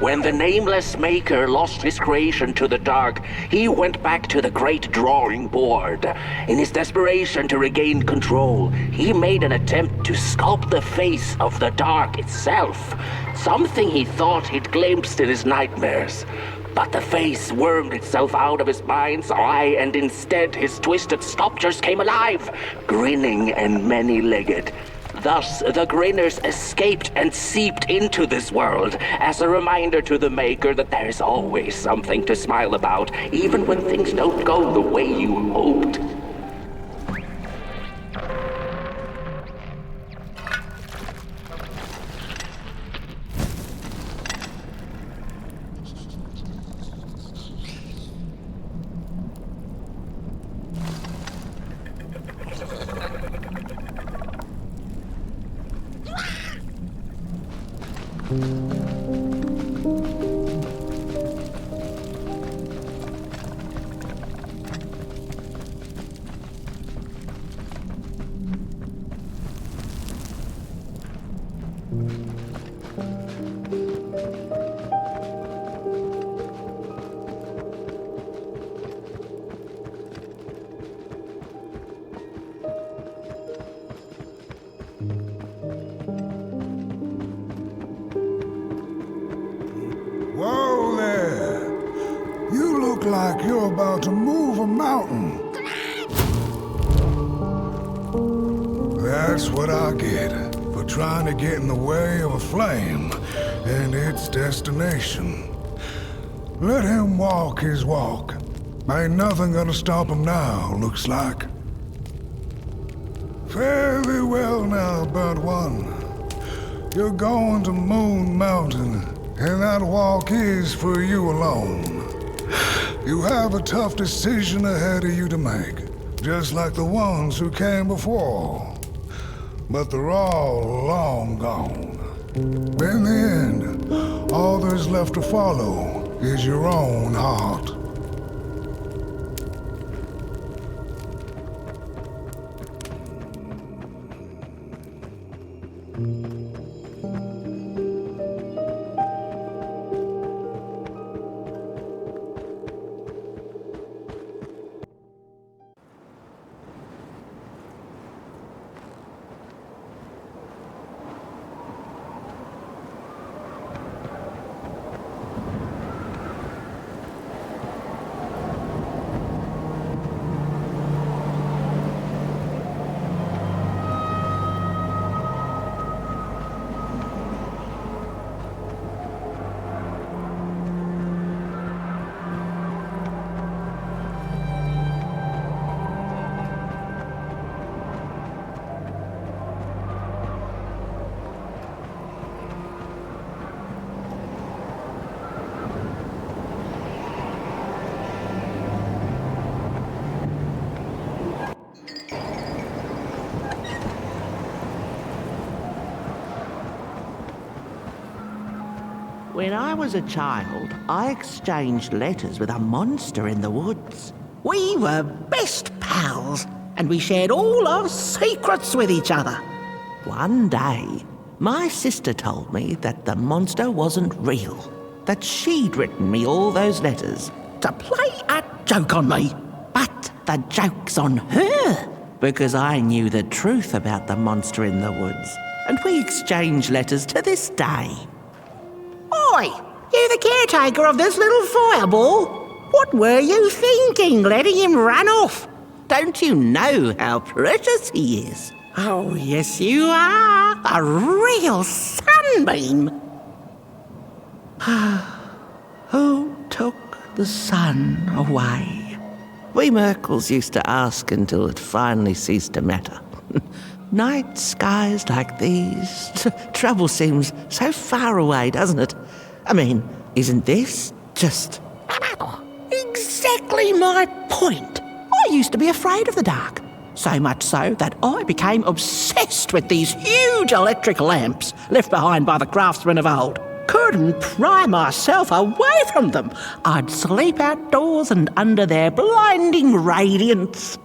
When the nameless maker lost his creation to the dark, he went back to the great drawing board. In his desperation to regain control, he made an attempt to sculpt the face of the dark itself, something he thought he'd glimpsed in his nightmares. But the face wormed itself out of his mind's eye, and instead his twisted sculptures came alive, grinning and many-legged. Thus, the grinners escaped and seeped into this world as a reminder to the maker that there's always something to smile about, even when things don't go the way you hoped. Whoa there! You look like you're about to move a mountain. That's what I get for trying to get in the way of a flame and its destination. Let him walk his walk. Ain't nothing gonna stop him now, looks like. Fare thee well now, Burnt One. You're going to Moon Mountain, and that walk is for you alone. You have a tough decision ahead of you to make, just like the ones who came before. But they're all long gone. In the end, all there's left to follow is your own heart. When I was a child, I exchanged letters with a monster in the woods. We were best pals, and we shared all our secrets with each other. One day, my sister told me that the monster wasn't real, that she'd written me all those letters to play a joke on me. But the joke's on her, because I knew the truth about the monster in the woods, and we exchange letters to this day. Oi! You the caretaker of this little fireball? What were you thinking, letting him run off? Don't you know how precious he is? Oh, yes you are. A real sunbeam. Who took the sun away? We Merkles used to ask until it finally ceased to matter. Night skies like these. Trouble seems so far away, doesn't it? I mean, isn't this just exactly my point? I used to be afraid of the dark. So much so that I became obsessed with these huge electric lamps left behind by the craftsmen of old. Couldn't pry myself away from them. I'd sleep outdoors and under their blinding radiance.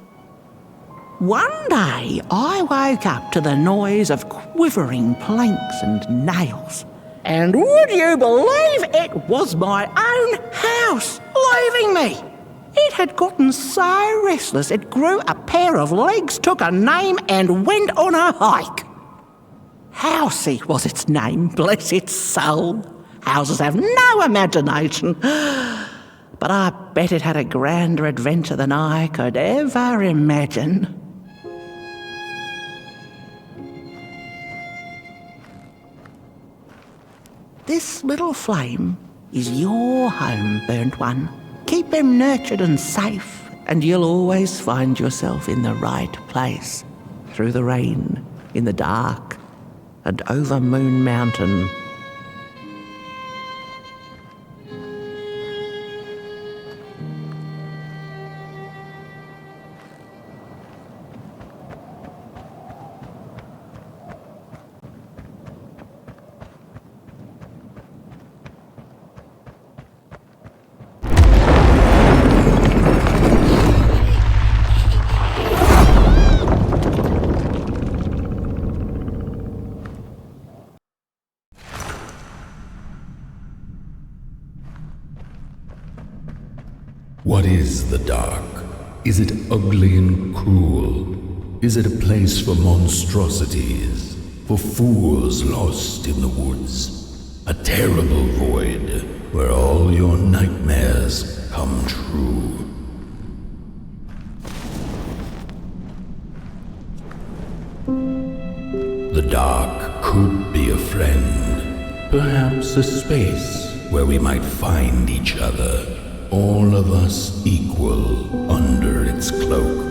One day, I woke up to the noise of quivering planks and nails. And would you believe it was my own house leaving me? It had gotten so restless it grew a pair of legs, took a name, and went on a hike. Housey was its name, bless its soul. Houses have no imagination. But I bet it had a grander adventure than I could ever imagine. This little flame is your home, burnt one. Keep him nurtured and safe, and you'll always find yourself in the right place. Through the rain, in the dark, and over Moon Mountain. What is the dark? Is it ugly and cruel? Is it a place for monstrosities, for fools lost in the woods? A terrible void where all your nightmares come true. The dark could be a friend, perhaps a space where we might find each other. All of us equal under its cloak.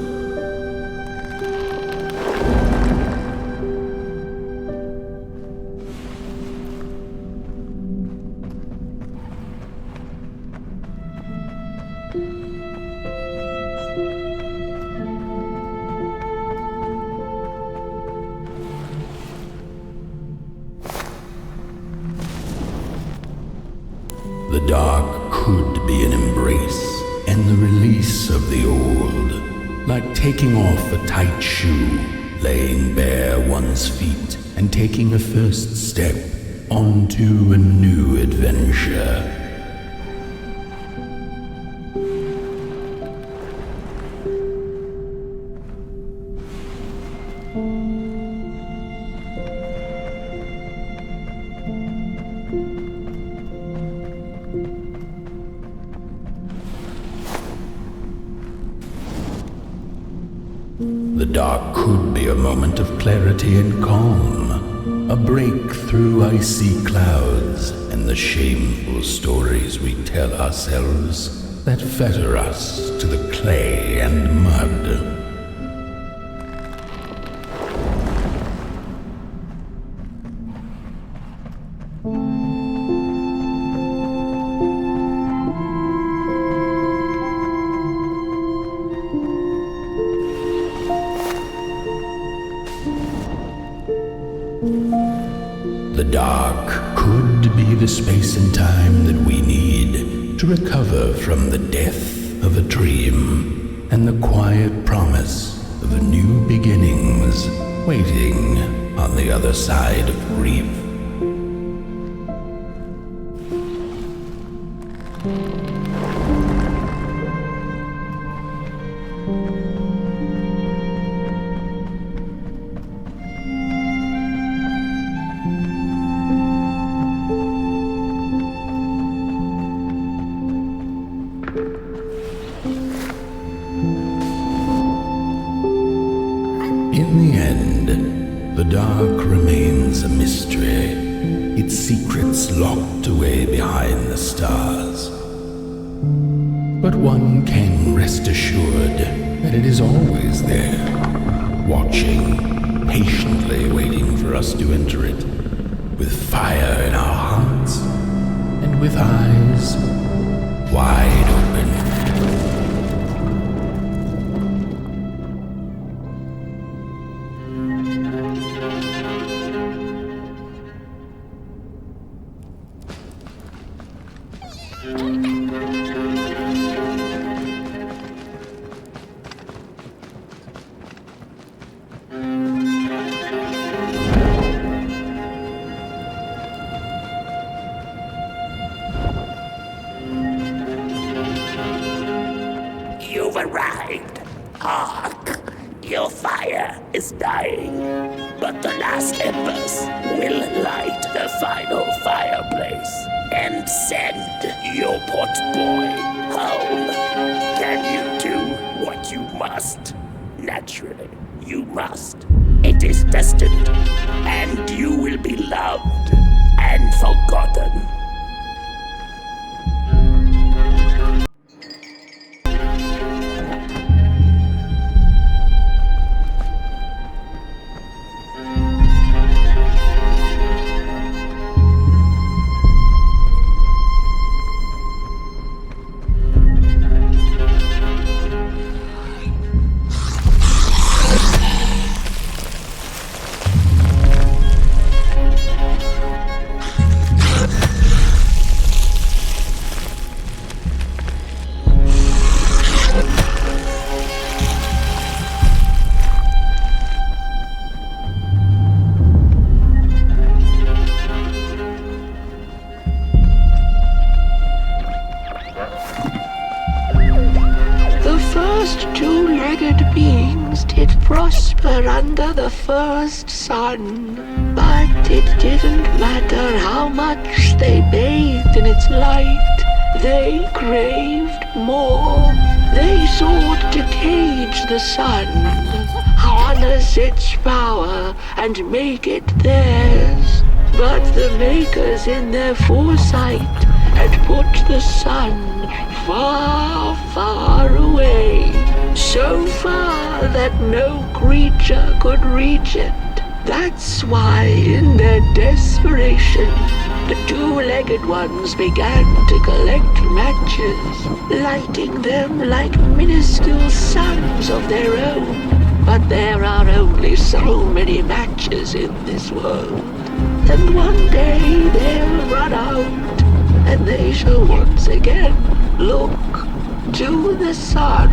The dark could be an embrace and the release of the old, like taking off a tight shoe, laying bare one's feet, and taking a first step onto a new adventure. The dark could be a moment of clarity and calm, a break through icy clouds and the shameful stories we tell ourselves that fetter us to the clay and mud. The dark could be the space and time that we need to recover from the death of a dream and the quiet promise of new beginnings waiting on the other side of grief. tucked away behind the stars. But one can rest assured that it is always there, watching, patiently waiting for us to enter it, with fire in our hearts and with eyes wide open. You've arrived. Hark! Your fire is dying, but the last embers will light the final fireplace and send your pot boy home. Can you do what you must? Naturally, you must. It is destined, and you will be loved and forgotten. Two-legged beings did prosper under the first sun, but it didn't matter how much they bathed in its light. They craved more. They sought to cage the sun, harness its power, and make it theirs. But the makers in their foresight had put the sun far, far away, so far that no creature could reach it. That's why, in their desperation, the two-legged ones began to collect matches, lighting them like minuscule suns of their own. But there are only so many matches in this world, and one day they'll run out, and they shall once again look to the sun.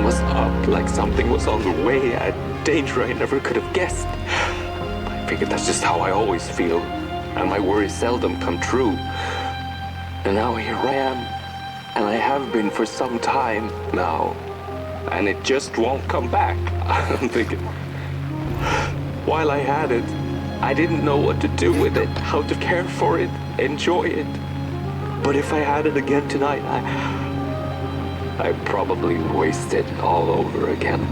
everything was up, like something was on the way, a danger I never could have guessed. I figured that's just how I always feel, and my worries seldom come true. And now here I am, and I have been for some time now, and it just won't come back. I'm thinking, while I had it, I didn't know what to do with it, how to care for it, enjoy it. But if I had it again tonight, I'd probably waste it all over again.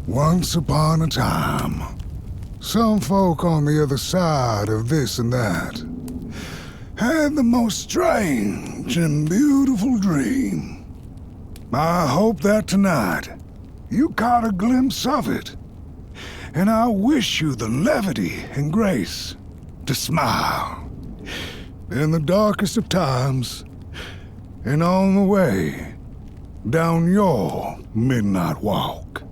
Once upon a time, some folk on the other side of this and that had the most strange and beautiful dream. I hope that tonight you caught a glimpse of it, and I wish you the levity and grace to smile. In the darkest of times, and on the way down your midnight walk.